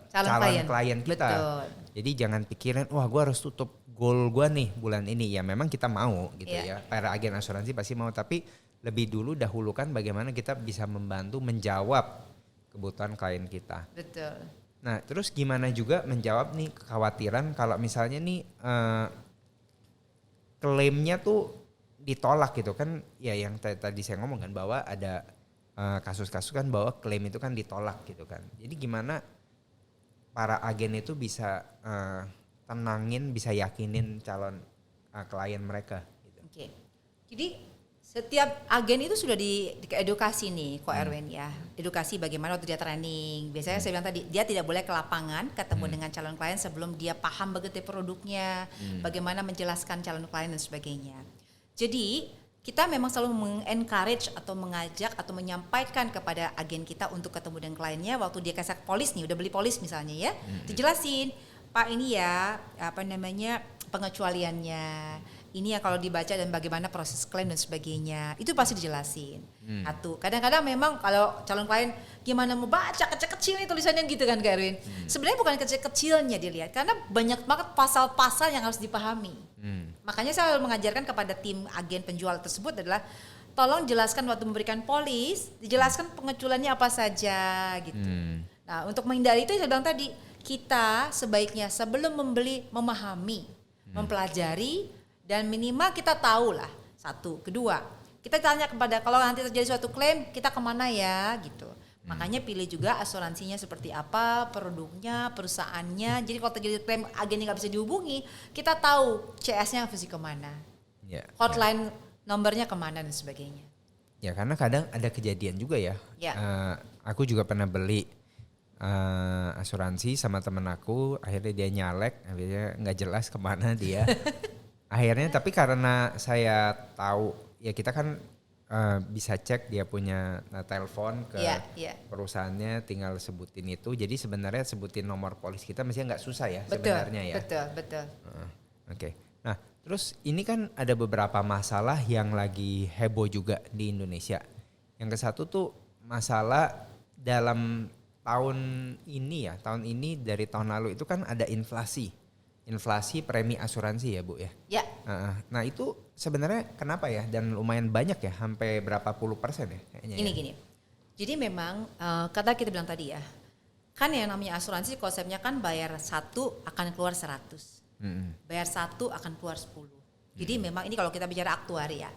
[SPEAKER 2] calon
[SPEAKER 1] klien kita.
[SPEAKER 2] Betul.
[SPEAKER 1] Jadi jangan pikirin wah gue harus tutup goal gue nih bulan ini. Ya memang kita mau gitu ya. Para agen asuransi pasti mau, tapi lebih dulu dahulukan bagaimana kita bisa membantu menjawab kebutuhan klien kita.
[SPEAKER 2] Betul.
[SPEAKER 1] Nah terus gimana juga menjawab nih kekhawatiran kalau misalnya nih klaimnya tuh ditolak gitu kan, ya yang tadi saya ngomong kan bahwa ada kasus-kasus kan bahwa klaim itu kan ditolak gitu kan. Jadi gimana para agen itu bisa tenangin, bisa yakinin calon klien mereka gitu.
[SPEAKER 2] Oke. Jadi setiap agen itu sudah di edukasi nih Ko Erwin ya. Edukasi bagaimana waktu dia training. Biasanya saya bilang tadi dia tidak boleh ke lapangan ketemu dengan calon klien sebelum dia paham begitu produknya, bagaimana menjelaskan calon klien dan sebagainya. Jadi kita memang selalu mengencourage atau mengajak atau menyampaikan kepada agen kita untuk ketemu dengan kliennya waktu dia kasih polis nih, udah beli polis misalnya ya. Dijelasin, Pak ini ya pengecualiannya. Ini ya kalau dibaca dan bagaimana proses klaim dan sebagainya. Itu pasti dijelasin. Satu. Kadang-kadang memang kalau calon klien gimana mau baca kecil-kecil nih tulisannya gitu kan Kak Erwin. Sebenarnya bukan kecil-kecilnya dilihat karena banyak banget pasal-pasal yang harus dipahami. Makanya saya selalu mengajarkan kepada tim agen penjual tersebut adalah tolong jelaskan waktu memberikan polis, dijelaskan pengecualiannya apa saja gitu. Nah, untuk menghindari itu saya bilang tadi, kita sebaiknya sebelum membeli memahami, mempelajari, dan minimal kita tahu lah. Satu, kedua, kita tanya kepada kalau nanti terjadi suatu klaim kita kemana ya gitu. Makanya pilih juga asuransinya seperti apa, produknya, perusahaannya. Jadi kalau terjadi klaim agennya nggak bisa dihubungi, kita tahu CS-nya mesti kemana, hotline nomornya kemana dan sebagainya.
[SPEAKER 1] Ya karena kadang ada kejadian juga ya. Aku juga pernah beli asuransi sama temen aku, akhirnya dia nyalek, akhirnya nggak jelas kemana dia. Akhirnya tapi karena saya tahu ya kita kan bisa cek dia punya telepon ke perusahaannya, tinggal sebutin itu. Jadi sebenarnya sebutin nomor polis kita mestinya nggak susah ya sebenarnya ya.
[SPEAKER 2] Betul.
[SPEAKER 1] Oke. Nah terus ini kan ada beberapa masalah yang lagi heboh juga di Indonesia. Yang ke satu tuh masalah dalam tahun ini dari tahun lalu itu kan ada inflasi premi asuransi ya Bu ya.
[SPEAKER 2] Ya.
[SPEAKER 1] Nah itu sebenarnya kenapa ya dan lumayan banyak ya, sampai berapa puluh persen ya kayaknya.
[SPEAKER 2] Gini. Jadi memang kata kita bilang tadi ya, kan yang namanya asuransi konsepnya kan bayar 1 akan keluar 100, bayar 1 akan keluar 10. Jadi memang ini kalau kita bicara aktuari ya.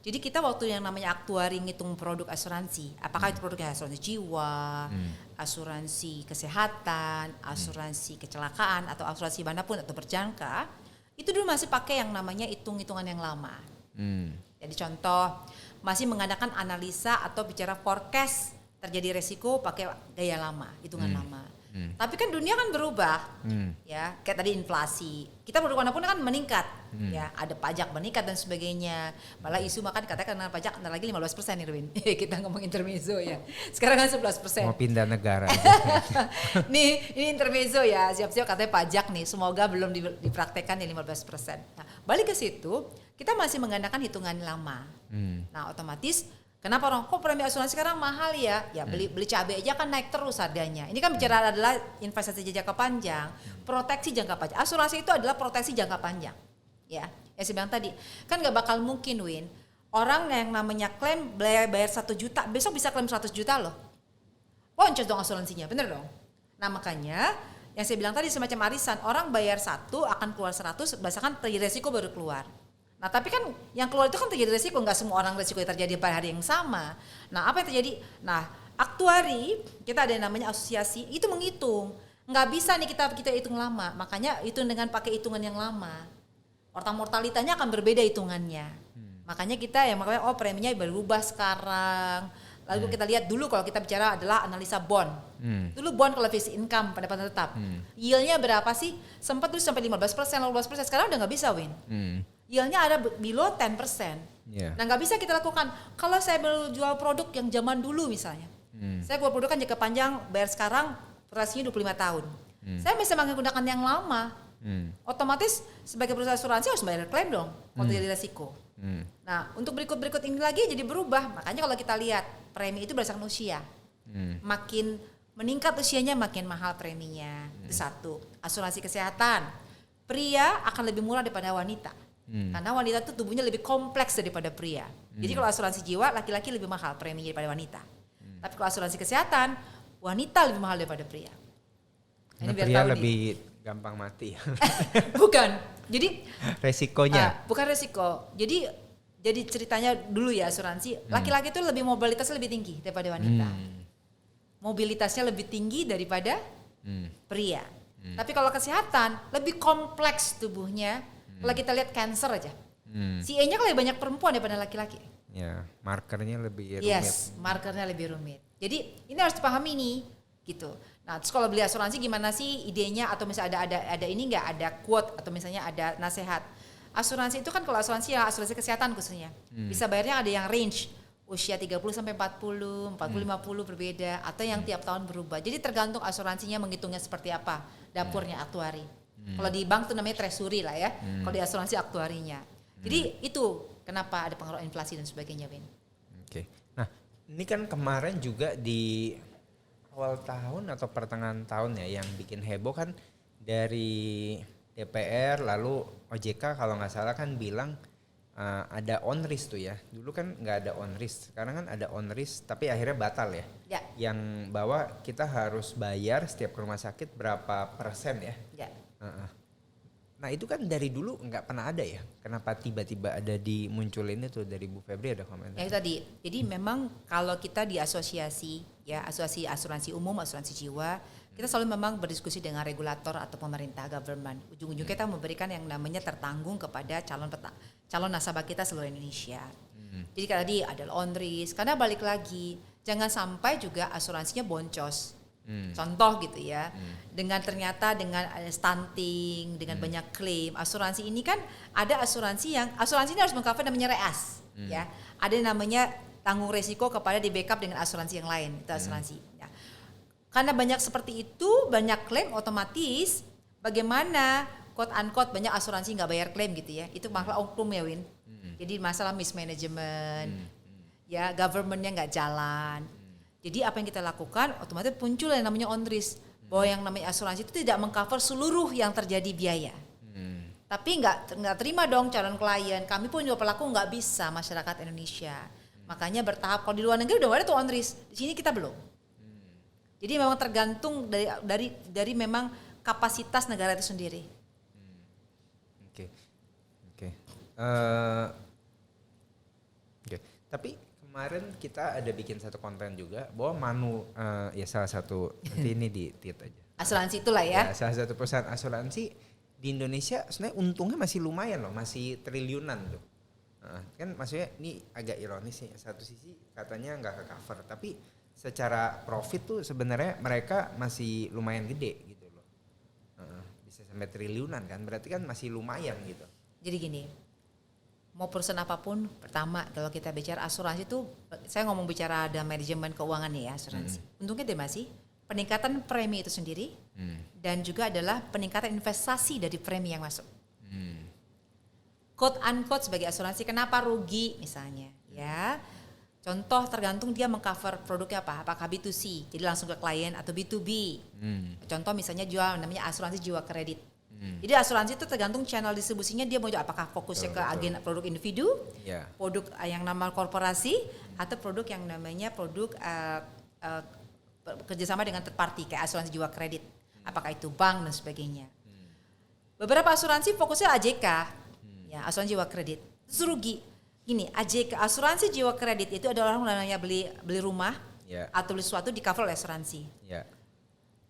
[SPEAKER 2] Jadi kita waktu yang namanya aktuari ngitung produk asuransi, apakah itu produknya asuransi jiwa, asuransi kesehatan, asuransi kecelakaan atau asuransi manapun atau berjangka, itu dulu masih pakai yang namanya hitung-hitungan yang lama. Jadi contoh masih mengadakan analisa atau bicara forecast terjadi resiko pakai gaya lama, hitungan lama. Tapi kan dunia kan berubah, ya kayak tadi inflasi, kita produk manapun kan meningkat, ya ada pajak meningkat dan sebagainya. Malah isu makan katanya karena pajak ntar lagi 15% Irwin. Kita ngomong intermezzo ya. Sekarang kan 11%.
[SPEAKER 1] Mau pindah negara.
[SPEAKER 2] Nih ini intermezzo ya, siap-siap katanya pajak nih, semoga belum dipraktekkan di 15%. Nah, balik ke situ, kita masih mengandalkan hitungan lama. Nah otomatis kenapa orang kok premi asuransi sekarang mahal ya? Ya beli cabai aja kan naik terus harganya. Ini kan bicara adalah investasi jangka panjang, proteksi jangka panjang. Asuransi itu adalah proteksi jangka panjang. Ya saya bilang tadi, kan nggak bakal mungkin Win, orang yang namanya klaim bayar 1 juta, besok bisa klaim 100 juta loh. Boncos dong asuransinya, bener dong? Nah makanya yang saya bilang tadi semacam arisan, orang bayar 1 akan keluar 100, berdasarkan terjadi resiko baru keluar. Nah tapi kan yang keluar itu kan terjadi resiko, nggak semua orang resiko yang terjadi pada hari yang sama. Nah apa yang terjadi? Nah aktuari kita ada yang namanya asosiasi itu menghitung, nggak bisa nih kita hitung lama, makanya hitung dengan pakai hitungan yang lama. Mortalitasnya akan berbeda hitungannya. Makanya kita makanya preminya berubah sekarang. Lalu kita lihat dulu kalau kita bicara adalah analisa bond. Dulu bond kalau fixed income pendapatan tetap. Yield-nya berapa sih? Sempat dulu sampai 15%, 12%. Sekarang udah nggak bisa, Win. Yield-nya ada below 10%. Nah nggak bisa kita lakukan. Kalau saya jual produk yang zaman dulu misalnya. Saya buat produk kan jangka panjang, bayar sekarang, durasinya 25 tahun. Saya bisa menggunakan yang lama. Otomatis sebagai perusahaan asuransi harus bayar klaim dong kalau terjadi resiko. Nah untuk berikut ini lagi jadi berubah. Makanya kalau kita lihat premi itu berdasarkan usia. Makin meningkat usianya makin mahal preminya. Itu satu. Asuransi kesehatan. Pria akan lebih murah daripada wanita. Karena wanita itu tubuhnya lebih kompleks daripada pria. Jadi kalau asuransi jiwa laki-laki lebih mahal preminya daripada wanita. Tapi kalau asuransi kesehatan wanita lebih mahal daripada pria.
[SPEAKER 1] Ini pria lebih gampang mati.
[SPEAKER 2] Bukan. Jadi
[SPEAKER 1] resikonya.
[SPEAKER 2] Bukan resiko. Jadi ceritanya dulu ya asuransi, laki-laki itu lebih mobilitasnya lebih tinggi daripada wanita. Mobilitasnya lebih tinggi daripada pria. Tapi kalau kesehatan lebih kompleks tubuhnya. Kalau kita lihat cancer aja. CA-nya lebih banyak perempuan daripada laki-laki.
[SPEAKER 1] Ya, markernya lebih rumit.
[SPEAKER 2] Yes, markernya lebih rumit. Jadi ini harus dipahami nih, gitu. Nah, terus kalau beli asuransi gimana sih idenya atau misalnya ada ini enggak ada quote atau misalnya ada nasihat. Asuransi itu kan kalau asuransi kesehatan khususnya. Bisa bayarnya ada yang range usia 30 sampai 40, 40 50 berbeda atau yang tiap tahun berubah. Jadi tergantung asuransinya menghitungnya seperti apa, dapurnya aktuari. Kalau di bank tuh namanya treasury lah ya. Kalau di asuransi aktuarinya. Jadi itu kenapa ada pengaruh inflasi dan sebagainya, Win.
[SPEAKER 1] Oke. Nah, ini kan kemarin juga di awal tahun atau pertengahan tahun ya yang bikin heboh kan dari DPR lalu OJK kalau nggak salah kan bilang ada on risk tuh ya. Dulu kan nggak ada on risk, sekarang kan ada on risk tapi akhirnya batal ya. Yang bahwa kita harus bayar setiap ke rumah sakit berapa persen ya. Nah itu kan dari dulu nggak pernah ada ya. Kenapa tiba-tiba ada dimunculin itu dari Bu Febri ada komentar?
[SPEAKER 2] Ya itu tadi. Jadi memang kalau kita di asosiasi ya asosiasi asuransi umum, asuransi jiwa, kita selalu memang berdiskusi dengan regulator atau pemerintah government. Ujung-ujung kita memberikan yang namanya tertanggung kepada calon nasabah kita seluruh Indonesia. Jadi tadi ada on risk. Karena balik lagi jangan sampai juga asuransinya boncos. Contoh gitu ya, dengan ternyata dengan stunting, dengan banyak klaim, asuransi ini kan ada asuransi ini harus mengcover namanya reas, ya. Ada yang namanya tanggung resiko kepada di backup dengan asuransi yang lain, itu asuransi. Ya. Karena banyak seperti itu, banyak klaim otomatis, bagaimana quote unquote banyak asuransi nggak bayar klaim gitu ya, itu masalah oknum ya Win. Jadi masalah mismanagement, ya governmentnya nggak jalan. Jadi apa yang kita lakukan otomatis muncul yang namanya on risk bahwa yang namanya asuransi itu tidak mengcover seluruh yang terjadi biaya. Tapi nggak terima dong calon klien. Kami pun juga pelaku nggak bisa masyarakat Indonesia. Makanya bertahap. Kalau di luar negeri udah ada tuh on risk. Di sini kita belum. Jadi memang tergantung dari memang kapasitas negara itu sendiri.
[SPEAKER 1] Oke. Tapi kemarin kita ada bikin satu konten juga bahwa ya salah satu nanti ini di tweet aja.
[SPEAKER 2] Asuransi itulah ya.
[SPEAKER 1] Salah satu perusahaan asuransi di Indonesia sebenarnya untungnya masih lumayan loh, masih triliunan tuh. Kan maksudnya ini agak ironis sih. Satu sisi katanya nggak ke cover, tapi secara profit tuh sebenarnya mereka masih lumayan gede gitu loh. Bisa sampai triliunan kan, berarti kan masih lumayan gitu.
[SPEAKER 2] Jadi gini. Mau perusahaan apapun, pertama kalau kita bicara asuransi itu, saya ngomong bicara ada manajemen keuangan nih ya asuransi. Untungnya dia masih peningkatan premi itu sendiri dan juga adalah peningkatan investasi dari premi yang masuk. Quote unquote sebagai asuransi kenapa rugi misalnya ya. Contoh tergantung dia mengcover produknya apa, apakah B2C jadi langsung ke klien atau B2B. Contoh misalnya jual namanya asuransi jiwa kredit. Jadi asuransi itu tergantung channel distribusinya dia mau apakah fokusnya ke agen produk individu, produk yang nama korporasi atau produk yang namanya produk kerjasama dengan third party kayak asuransi jiwa kredit, apakah itu bank dan sebagainya. Beberapa asuransi fokusnya AJK, ya asuransi jiwa kredit, terus rugi. Gini, AJK asuransi jiwa kredit itu ada orang namanya beli rumah atau beli sesuatu di cover oleh asuransi.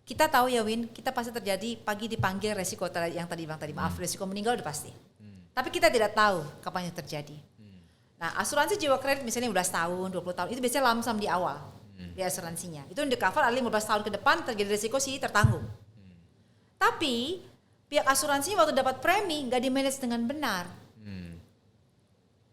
[SPEAKER 2] Kita tahu ya Win, kita pasti terjadi pagi dipanggil resiko yang tadi bilang tadi, maaf resiko meninggal udah pasti. Tapi kita tidak tahu kapan yang terjadi. Nah, asuransi jiwa kredit misalnya 15 tahun, 20 tahun, itu biasanya lamsam di awal. Di asuransinya. Itu yang di cover 15 tahun ke depan terjadi risiko sih tertanggung. Tapi pihak asuransinya waktu dapat premi nggak di-manage dengan benar.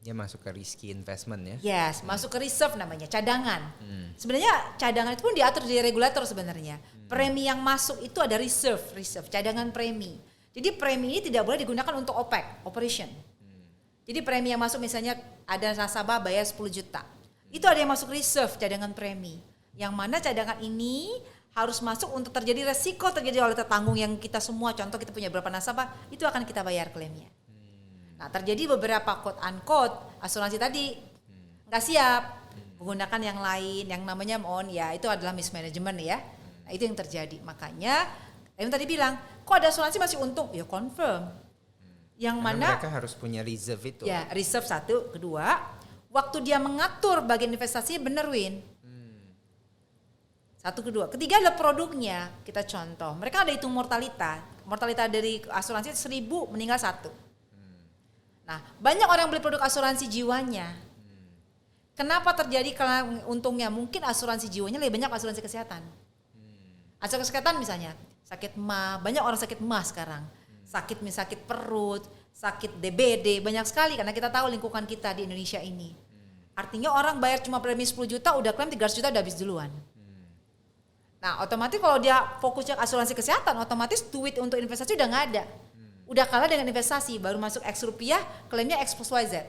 [SPEAKER 1] Dia masuk ke risky investment ya.
[SPEAKER 2] Yes, masuk ke reserve namanya, cadangan. Sebenarnya cadangan itu pun diatur di regulator sebenarnya. Premi yang masuk itu ada reserve, cadangan premi. Jadi premi ini tidak boleh digunakan untuk OPEX, operation. Jadi premi yang masuk misalnya ada nasabah bayar 10 juta. Itu ada yang masuk reserve, cadangan premi. Yang mana cadangan ini harus masuk untuk terjadi resiko terjadi oleh tertanggung yang kita semua, contoh kita punya berapa nasabah, itu akan kita bayar klaimnya. Nah, terjadi beberapa quote unquote asuransi tadi nggak siap menggunakan yang lain, yang namanya ya itu adalah mismanagement ya. Nah, itu yang terjadi. Makanya yang tadi bilang, kok ada asuransi masih untung? Ya confirm. Yang
[SPEAKER 1] Karena
[SPEAKER 2] mana
[SPEAKER 1] mereka harus punya reserve itu.
[SPEAKER 2] ya reserve satu, kedua waktu dia mengatur bagian investasi bener Win. Satu, kedua, ketiga adalah produknya. Kita contoh, mereka ada hitung mortalitas dari asuransi 1.000 meninggal 1. Nah, banyak orang beli produk asuransi jiwanya. Kenapa terjadi karena untungnya? Mungkin asuransi jiwanya lebih banyak asuransi kesehatan. Asuransi kesehatan misalnya, sakit MA, banyak orang sakit MA sekarang. Sakit perut, sakit DBD, banyak sekali karena kita tahu lingkungan kita di Indonesia ini. Artinya orang bayar cuma premi 10 juta, udah klaim 300 juta udah habis duluan. Nah, otomatis kalau dia fokusnya asuransi kesehatan, otomatis duit untuk investasi udah nggak ada. Udah kalah dengan investasi, baru masuk X rupiah, klaimnya X plus YZ.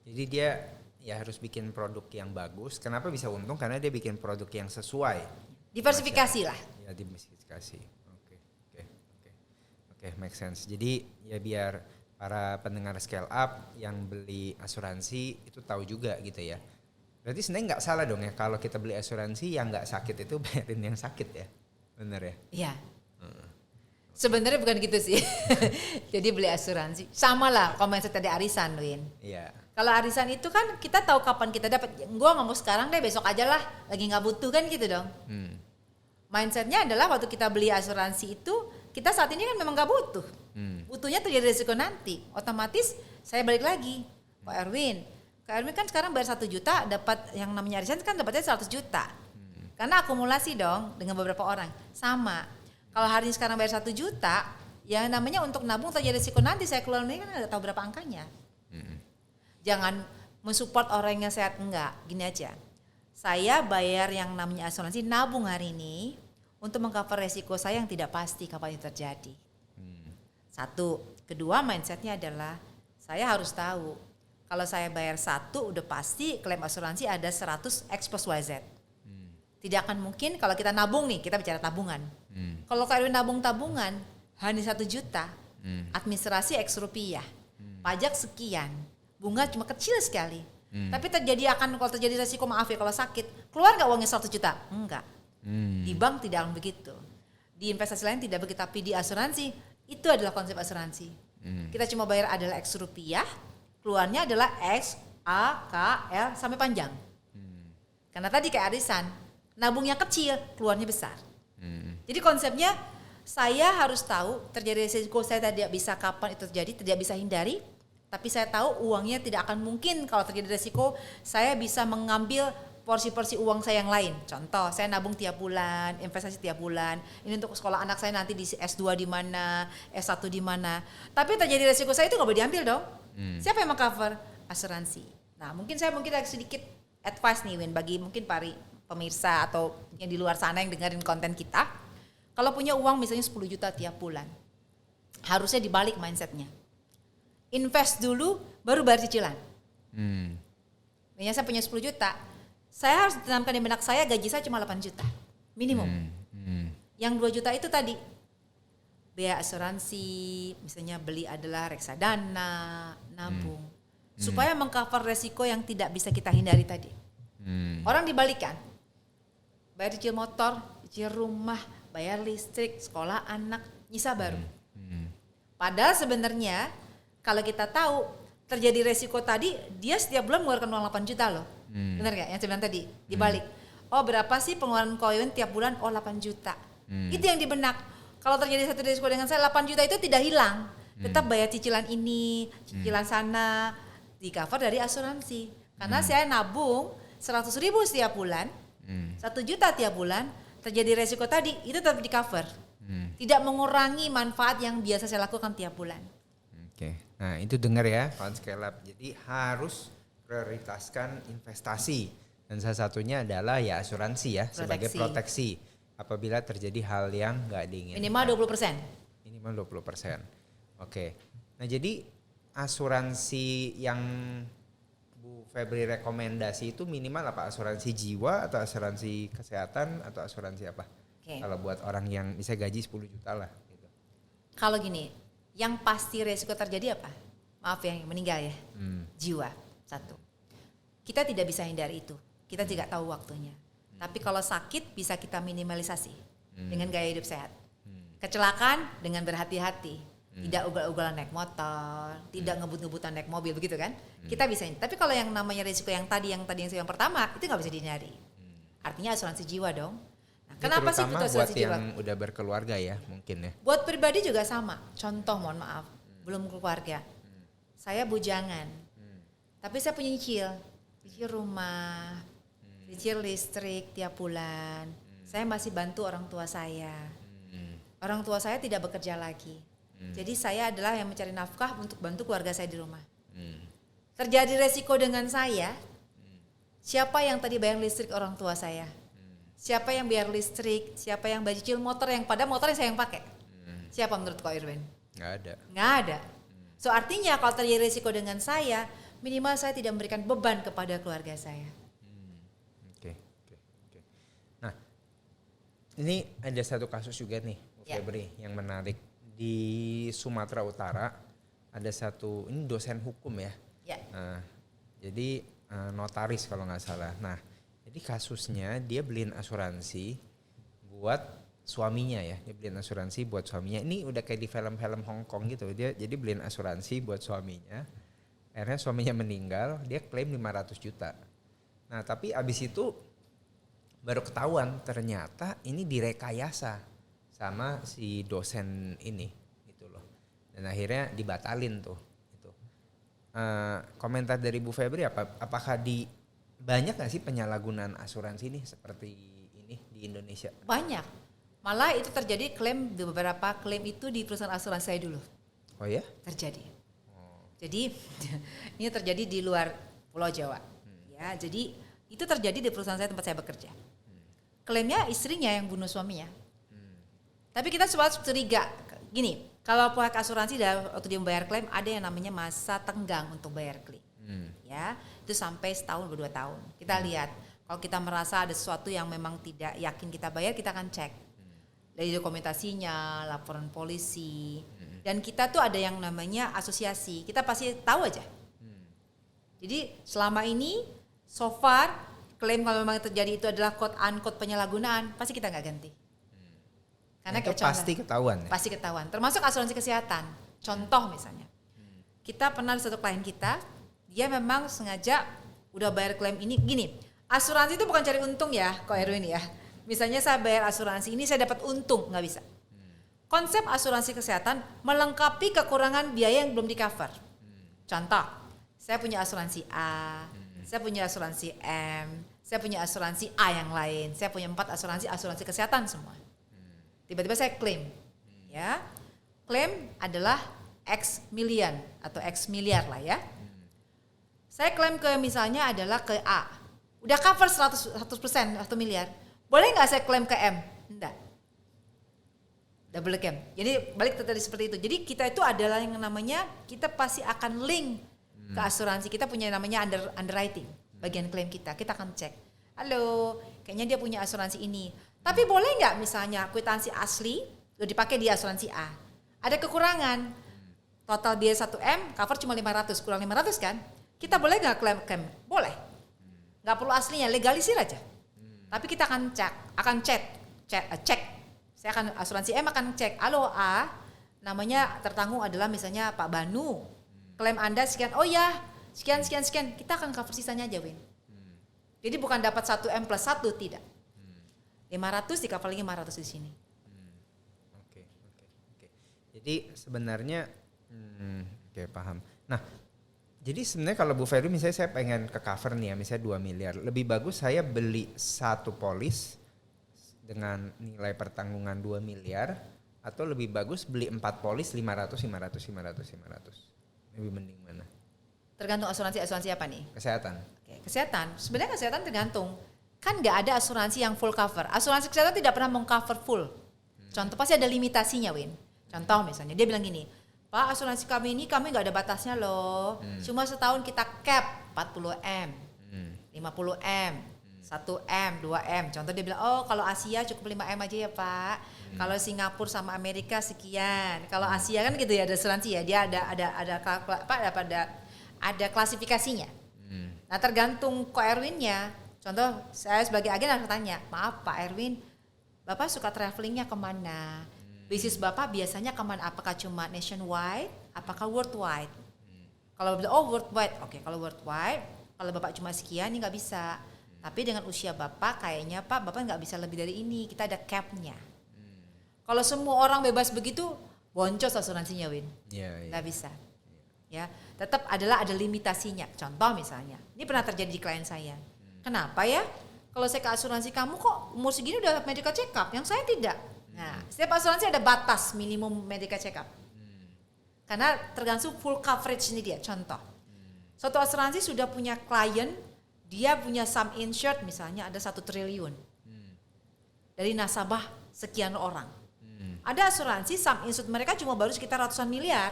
[SPEAKER 1] Jadi dia ya harus bikin produk yang bagus. Kenapa bisa untung? Karena dia bikin produk yang sesuai.
[SPEAKER 2] Diversifikasi lah.
[SPEAKER 1] Ya, diversifikasi. Oke, make sense. Jadi ya biar para pendengar scale up yang beli asuransi itu tahu juga gitu ya. Berarti sebenarnya nggak salah dong ya kalau kita beli asuransi yang nggak sakit itu bayarin yang sakit ya, bener ya?
[SPEAKER 2] Iya. Sebenarnya bukan gitu sih. Jadi beli asuransi sama lah kalau mindset tadi arisan, Win.
[SPEAKER 1] Iya.
[SPEAKER 2] Kalau arisan itu kan kita tahu kapan kita dapat. Gua nggak mau sekarang deh, besok aja lah. Lagi nggak butuh kan gitu dong. Mindsetnya adalah waktu kita beli asuransi itu kita saat ini kan memang nggak butuh. Butuhnya terjadi risiko nanti. Otomatis saya balik lagi, Pak Erwin. Kak Erwin kan sekarang bayar 1 juta, dapat yang namanya arisan kan dapatnya 100 juta. Karena akumulasi dong dengan beberapa orang. Sama. Kalau hari ini sekarang bayar 1 juta, ya namanya untuk nabung terjadi risiko nanti saya keluar ini kan nggak tahu berapa angkanya. Jangan mensupport orang yang sehat, enggak. Gini aja, saya bayar yang namanya asuransi nabung hari ini untuk mengcover resiko saya yang tidak pasti kapan itu terjadi. Satu, kedua mindsetnya adalah saya harus tahu kalau saya bayar 1 udah pasti klaim asuransi ada 100 X plus YZ. Tidak akan mungkin kalau kita nabung nih, kita bicara tabungan. Kalau Kak nabung tabungan, hanya 1 juta, administrasi X rupiah, pajak sekian, bunga cuma kecil sekali. Tapi kalau terjadi resiko maaf ya kalau sakit, keluar nggak uangnya 100 juta? Enggak. Di bank tidak akan begitu. Di investasi lain tidak begitu, tapi di asuransi, itu adalah konsep asuransi. Kita cuma bayar adalah X rupiah, keluarnya adalah X, A, K, L, sampai panjang. Karena tadi kayak arisan, nabungnya kecil, keluarnya besar. Jadi konsepnya saya harus tahu terjadi risiko saya tidak bisa kapan itu terjadi, tidak bisa hindari. Tapi saya tahu uangnya tidak akan mungkin kalau terjadi risiko saya bisa mengambil porsi-porsi uang saya yang lain. Contoh, saya nabung tiap bulan, investasi tiap bulan. Ini untuk sekolah anak saya nanti di S2 di mana, S1 di mana. Tapi terjadi risiko saya itu nggak boleh diambil dong. Siapa yang meng-cover? Asuransi. Nah, mungkin agak sedikit advice nih Win bagi mungkin para pemirsa atau yang di luar sana yang dengerin konten kita. Kalau punya uang misalnya 10 juta tiap bulan, harusnya dibalik mindsetnya. Invest dulu, baru bayar cicilan. Misalnya saya punya 10 juta, saya harus tanamkan di benak saya gaji saya cuma 8 juta, minimum. Yang 2 juta itu tadi, biaya asuransi, misalnya beli adalah reksadana, nabung. Supaya mengcover resiko yang tidak bisa kita hindari tadi. Orang dibalikan, bayar cicil motor, cicil rumah, bayar listrik, sekolah anak, nyisa baru. Padahal sebenarnya kalau kita tahu terjadi resiko tadi, dia setiap bulan mengeluarkan uang 8 juta loh. Benar gak yang saya bilang tadi? Dibalik. Oh berapa sih pengeluaran koin tiap bulan? Oh 8 juta. Itu yang di benak. Kalau terjadi satu resiko dengan saya, 8 juta itu tidak hilang. Tetap bayar cicilan ini, cicilan sana, di cover dari asuransi. Karena saya nabung 100.000 setiap bulan, 1 juta tiap bulan, terjadi resiko tadi itu tetap di cover. Tidak mengurangi manfaat yang biasa saya lakukan tiap bulan.
[SPEAKER 1] Oke. Nah, itu dengar ya kawan Scale Up. Jadi harus prioritaskan investasi dan salah satunya adalah ya asuransi ya sebagai proteksi apabila terjadi hal yang nggak diinginkan.
[SPEAKER 2] Minimal 20%.
[SPEAKER 1] Minimal 20%. Oke. Nah, jadi asuransi yang Bu Febri rekomendasi itu minimal apa? Asuransi jiwa atau asuransi kesehatan atau asuransi apa? Kalau buat orang yang bisa gaji 10 juta lah gitu.
[SPEAKER 2] Kalau gini, yang pasti resiko terjadi apa? Maaf yang meninggal ya. Jiwa, satu. Kita tidak bisa hindari itu. Kita tidak tahu waktunya. Tapi kalau sakit bisa kita minimalisasi dengan gaya hidup sehat. Kecelakaan dengan berhati-hati. Tidak ugal-ugalan naik motor, tidak ngebut-ngebutan naik mobil begitu kan? Kita bisa. Tapi kalau yang namanya risiko yang tadi yang pertama itu nggak bisa dihindari. Artinya asuransi jiwa dong. Nah, kenapa sih butuh asuransi jiwa?
[SPEAKER 1] Buat yang udah berkeluarga ya mungkin ya.
[SPEAKER 2] Buat pribadi juga sama. Contoh mohon maaf, belum keluarga. Saya bujangan. Tapi saya punya nyicil rumah, nyicil listrik tiap bulan. Saya masih bantu orang tua saya. Orang tua saya tidak bekerja lagi. Jadi saya adalah yang mencari nafkah untuk bantu keluarga saya di rumah. Terjadi resiko dengan saya, siapa yang tadi bayar listrik orang tua saya? Siapa yang bayar listrik? Siapa yang bayar cicil motor yang pada motor yang saya yang pakai? Siapa menurut Ko Irwin? Nggak ada. So artinya kalau terjadi resiko dengan saya, minimal saya tidak memberikan beban kepada keluarga saya.
[SPEAKER 1] Oke. Nah, ini ada satu kasus juga nih, Bu Febri, yang menarik. Di Sumatera Utara ada satu, ini dosen hukum ya. Nah, jadi notaris kalau nggak salah. Nah, jadi kasusnya dia beliin asuransi buat suaminya ya. Dia beliin asuransi buat suaminya. Ini udah kayak di film-film Hong Kong gitu. Dia jadi beliin asuransi buat suaminya. Akhirnya suaminya meninggal, dia klaim 500 juta. Nah, tapi abis itu baru ketahuan ternyata ini direkayasa sama si dosen ini gitu loh. Dan akhirnya dibatalin tuh gitu. Komentar dari Bu Febri apakah banyak gak sih penyalahgunaan asuransi ini seperti ini di Indonesia?
[SPEAKER 2] Banyak. Malah itu terjadi klaim, beberapa klaim itu di perusahaan asuransi saya dulu.
[SPEAKER 1] Oh ya?
[SPEAKER 2] Terjadi. Jadi ini terjadi di luar Pulau Jawa. Ya, jadi itu terjadi di perusahaan saya tempat saya bekerja. Klaimnya istrinya yang bunuh suaminya. Tapi kita selalu curiga, gini, kalau pihak asuransi waktu dia membayar klaim ada yang namanya masa tenggang untuk bayar klaim, ya itu sampai setahun atau 2 tahun. Kita lihat, kalau kita merasa ada sesuatu yang memang tidak yakin kita bayar, kita akan cek dari dokumentasinya, laporan polisi, dan kita tuh ada yang namanya asosiasi, kita pasti tahu aja. Jadi selama ini, so far klaim kalau memang terjadi itu adalah quote unquote penyalahgunaan, pasti kita nggak ganti. Karena
[SPEAKER 1] itu pasti ketahuan ya?
[SPEAKER 2] Pasti ketahuan. Termasuk asuransi kesehatan. Contoh misalnya. Kita pernah ada satu klien kita, dia memang sengaja udah bayar klaim ini. Gini, asuransi itu bukan cari untung ya, Ko Erwin ya. Misalnya saya bayar asuransi ini saya dapat untung, nggak bisa. Konsep asuransi kesehatan melengkapi kekurangan biaya yang belum di cover. Contoh, saya punya asuransi A, saya punya asuransi M, saya punya asuransi A yang lain, saya punya 4 asuransi kesehatan semua. Tiba-tiba saya klaim, ya, klaim adalah X million atau X miliar lah ya. Saya klaim ke misalnya adalah ke A, udah cover 100% 1 miliar, boleh nggak saya klaim ke M? Enggak, double claim. Jadi balik tadi seperti itu. Jadi kita itu adalah yang namanya kita pasti akan link ke asuransi. Kita punya namanya underwriting, bagian klaim kita akan cek. Halo, kayaknya dia punya asuransi ini. Tapi boleh nggak misalnya kwitansi asli udah dipakai di asuransi A, ada kekurangan, total biaya 1M cover cuma 500, kurang 500 kan? Kita boleh nggak klaim? Boleh. Nggak perlu aslinya, legalisir aja. Tapi kita akan cek. Saya akan asuransi M akan cek. Halo A, namanya tertanggung adalah misalnya Pak Banu. Klaim Anda sekian. Oh ya, sekian. Kita akan cover sisanya aja, Win. Jadi bukan dapat 1M plus 1, tidak. 500 di cover lagi 500 di sini.
[SPEAKER 1] Oke. Jadi sebenarnya paham. Nah, Jadi sebenarnya kalau Bu Ferry misalnya saya pengen ke cover nih ya, misalnya 2 miliar. Lebih bagus saya beli satu polis dengan nilai pertanggungan 2 miliar atau lebih bagus beli 4 polis 500. Lebih mending mana?
[SPEAKER 2] Tergantung asuransi apa nih?
[SPEAKER 1] Kesehatan.
[SPEAKER 2] Oke, kesehatan. Sebenarnya kesehatan tergantung. Kan nggak ada asuransi yang full cover. Asuransi kesehatan tidak pernah meng-cover full. Contoh pasti ada limitasinya, Win. Contoh misalnya dia bilang gini, Pak, asuransi kami ini kami nggak ada batasnya loh. Cuma setahun kita cap 40M, 50M, 1M, 2M. Contoh dia bilang, oh kalau Asia cukup 5M aja ya Pak. Kalau Singapura sama Amerika sekian. Kalau Asia kan gitu ya, ada asuransi ya. Dia ada klasifikasinya. Nah tergantung Ko Erwinnya. Contoh saya sebagai agen harus tanya, maaf Pak Erwin, Bapak suka travelingnya kemana? Bisnis Bapak biasanya kemana? Apakah cuma nationwide? Apakah worldwide? Kalau bilang oh worldwide, oke. Kalau worldwide, kalau Bapak cuma sekian ini nggak bisa. Tapi dengan usia Bapak kayaknya Bapak nggak bisa lebih dari ini. Kita ada cap-nya. Kalau semua orang bebas begitu, boncos asuransinya, Win. Nggak bisa. Ya, tetap ada limitasinya. Contoh misalnya, ini pernah terjadi di klien saya. Kenapa ya? Kalau saya ke asuransi kamu kok umur segini udah medical check up, yang saya tidak. Nah, setiap asuransi ada batas minimum medical check up. Karena tergantung full coverage ini dia. Contoh, suatu asuransi sudah punya klien, dia punya sum insured misalnya ada 1 triliun. Dari nasabah sekian orang. Ada asuransi sum insured mereka cuma baru sekitar ratusan miliar.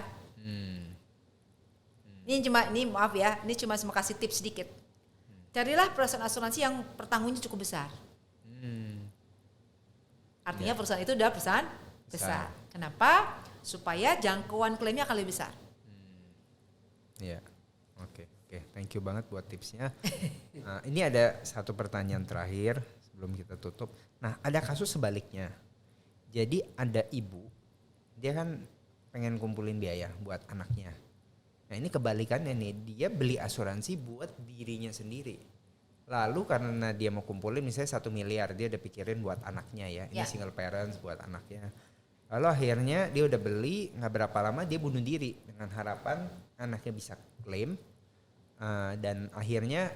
[SPEAKER 2] Ini maaf ya, ini cuma kasih tips sedikit. Carilah perusahaan asuransi yang pertanggungannya cukup besar. Artinya perusahaan itu udah perusahaan besar. Kenapa? Supaya jangkauan klaimnya akan lebih besar.
[SPEAKER 1] Iya, oke. Thank you banget buat tipsnya. Nah, ini ada satu pertanyaan terakhir sebelum kita tutup. Nah, ada kasus sebaliknya. Jadi ada ibu, dia kan pengen kumpulin biaya buat anaknya. Nah ini kebalikannya nih, dia beli asuransi buat dirinya sendiri. Lalu karena dia mau kumpulin misalnya 1 miliar, dia udah pikirin buat anaknya ya. Ini single parents buat anaknya. Lalu akhirnya dia udah beli, gak berapa lama dia bunuh diri. Dengan harapan anaknya bisa klaim. Dan akhirnya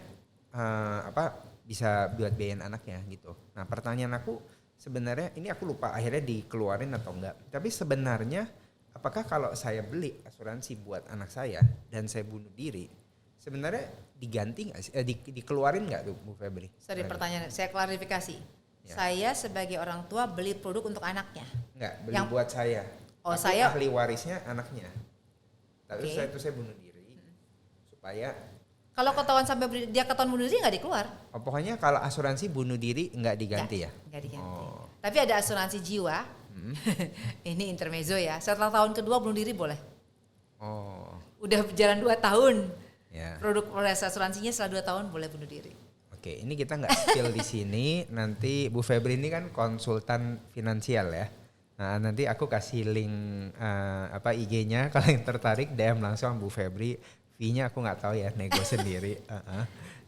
[SPEAKER 1] bisa buat biayain anaknya gitu. Nah pertanyaan aku sebenarnya, ini aku lupa akhirnya dikeluarin atau enggak. Tapi sebenarnya apakah kalau saya beli asuransi buat anak saya dan saya bunuh diri, sebenarnya diganti nggak sih? Dikeluarin nggak tuh Bu Febri?
[SPEAKER 2] Sorry pertanyaan, saya klarifikasi. Ya. Saya sebagai orang tua beli produk untuk anaknya.
[SPEAKER 1] Nggak, beli buat saya.
[SPEAKER 2] Oh
[SPEAKER 1] tapi
[SPEAKER 2] saya.
[SPEAKER 1] Ahli warisnya anaknya. Tapi saya bunuh diri supaya.
[SPEAKER 2] Kalau ketahuan sampai dia ketahuan bunuh diri nggak dikeluar.
[SPEAKER 1] Oh, pokoknya kalau asuransi bunuh diri nggak diganti ya?
[SPEAKER 2] Nggak diganti. Oh. Tapi ada asuransi jiwa. Ini intermezzo ya. Setelah tahun kedua bunuh diri boleh.
[SPEAKER 1] Oh.
[SPEAKER 2] Udah berjalan 2 tahun.
[SPEAKER 1] Ya.
[SPEAKER 2] Produk asuransinya setelah 2 tahun boleh bunuh diri.
[SPEAKER 1] Oke, ini kita nggak spill di sini. Nanti Bu Febri ini kan konsultan finansial ya. Nah, nanti aku kasih link IG-nya kalau yang tertarik DM langsung Bu Febri. Fee-nya aku nggak tahu ya, nego sendiri.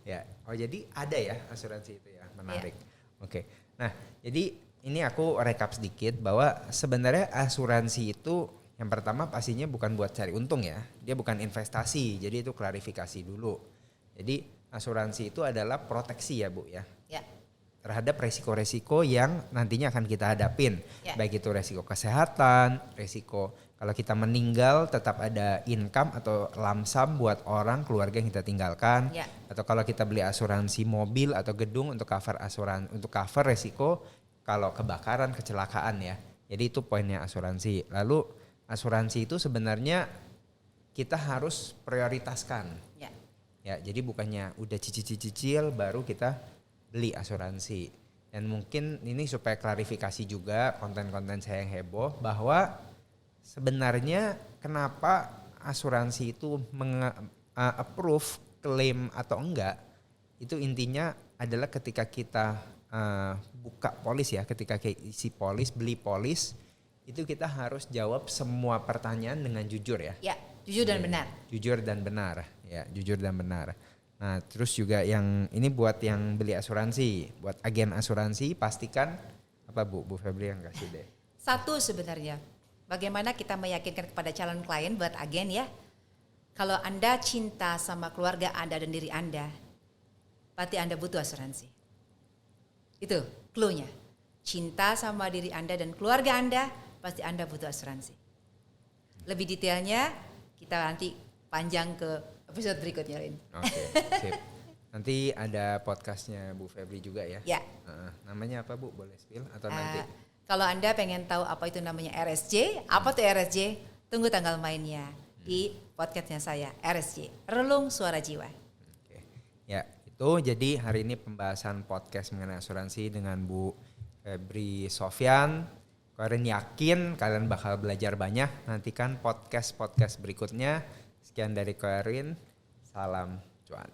[SPEAKER 1] Ya. Oh, jadi ada ya asuransi itu ya. Menarik. Oke. Nah, jadi ini aku rekap sedikit bahwa sebenarnya asuransi itu yang pertama pastinya bukan buat cari untung ya. Dia bukan investasi. Jadi itu klarifikasi dulu. Jadi asuransi itu adalah proteksi ya Bu ya.
[SPEAKER 2] Ya.
[SPEAKER 1] Terhadap resiko-resiko yang nantinya akan kita hadapin.
[SPEAKER 2] Ya.
[SPEAKER 1] Baik itu resiko kesehatan, resiko kalau kita meninggal tetap ada income atau lump sum buat orang keluarga yang kita tinggalkan.
[SPEAKER 2] Ya.
[SPEAKER 1] Atau kalau kita beli asuransi mobil atau gedung untuk cover resiko kalau kebakaran, kecelakaan ya. Jadi itu poinnya asuransi. Lalu asuransi itu sebenarnya kita harus prioritaskan.
[SPEAKER 2] Ya.
[SPEAKER 1] Ya, jadi bukannya udah cicil baru kita beli asuransi. Dan mungkin ini supaya klarifikasi juga konten-konten saya yang heboh bahwa sebenarnya kenapa asuransi itu approve klaim atau enggak, itu intinya adalah ketika kita buka polis ya, ketika isi polis, beli polis, itu kita harus jawab semua pertanyaan dengan jujur ya.
[SPEAKER 2] Ya, jujur dan benar.
[SPEAKER 1] Jujur dan benar, ya, jujur dan benar. Nah, terus juga yang ini buat yang beli asuransi, buat agen asuransi pastikan apa Bu Febri yang kasih deh.
[SPEAKER 2] Satu sebenarnya, bagaimana kita meyakinkan kepada calon klien buat agen ya. Kalau Anda cinta sama keluarga Anda dan diri Anda, berarti Anda butuh asuransi. Itu clue-nya. Cinta sama diri Anda dan keluarga Anda, pasti Anda butuh asuransi. Lebih detailnya kita nanti panjang ke episode berikutnya, Rin.
[SPEAKER 1] Oke, sip. Nanti ada podcastnya Bu Febri juga ya?
[SPEAKER 2] Ya.
[SPEAKER 1] Namanya apa Bu? Boleh spill atau nanti?
[SPEAKER 2] Kalau Anda pengen tahu apa itu namanya RSJ, apa tuh RSJ? Tunggu tanggal mainnya di podcastnya saya, RSJ, Relung Suara Jiwa.
[SPEAKER 1] Oke. Ya, itu jadi hari ini pembahasan podcast mengenai asuransi dengan Bu Febri Sofyan. Kalian yakin kalian bakal belajar banyak. Nantikan podcast berikutnya. Sekian dari Koerin. Salam cuan.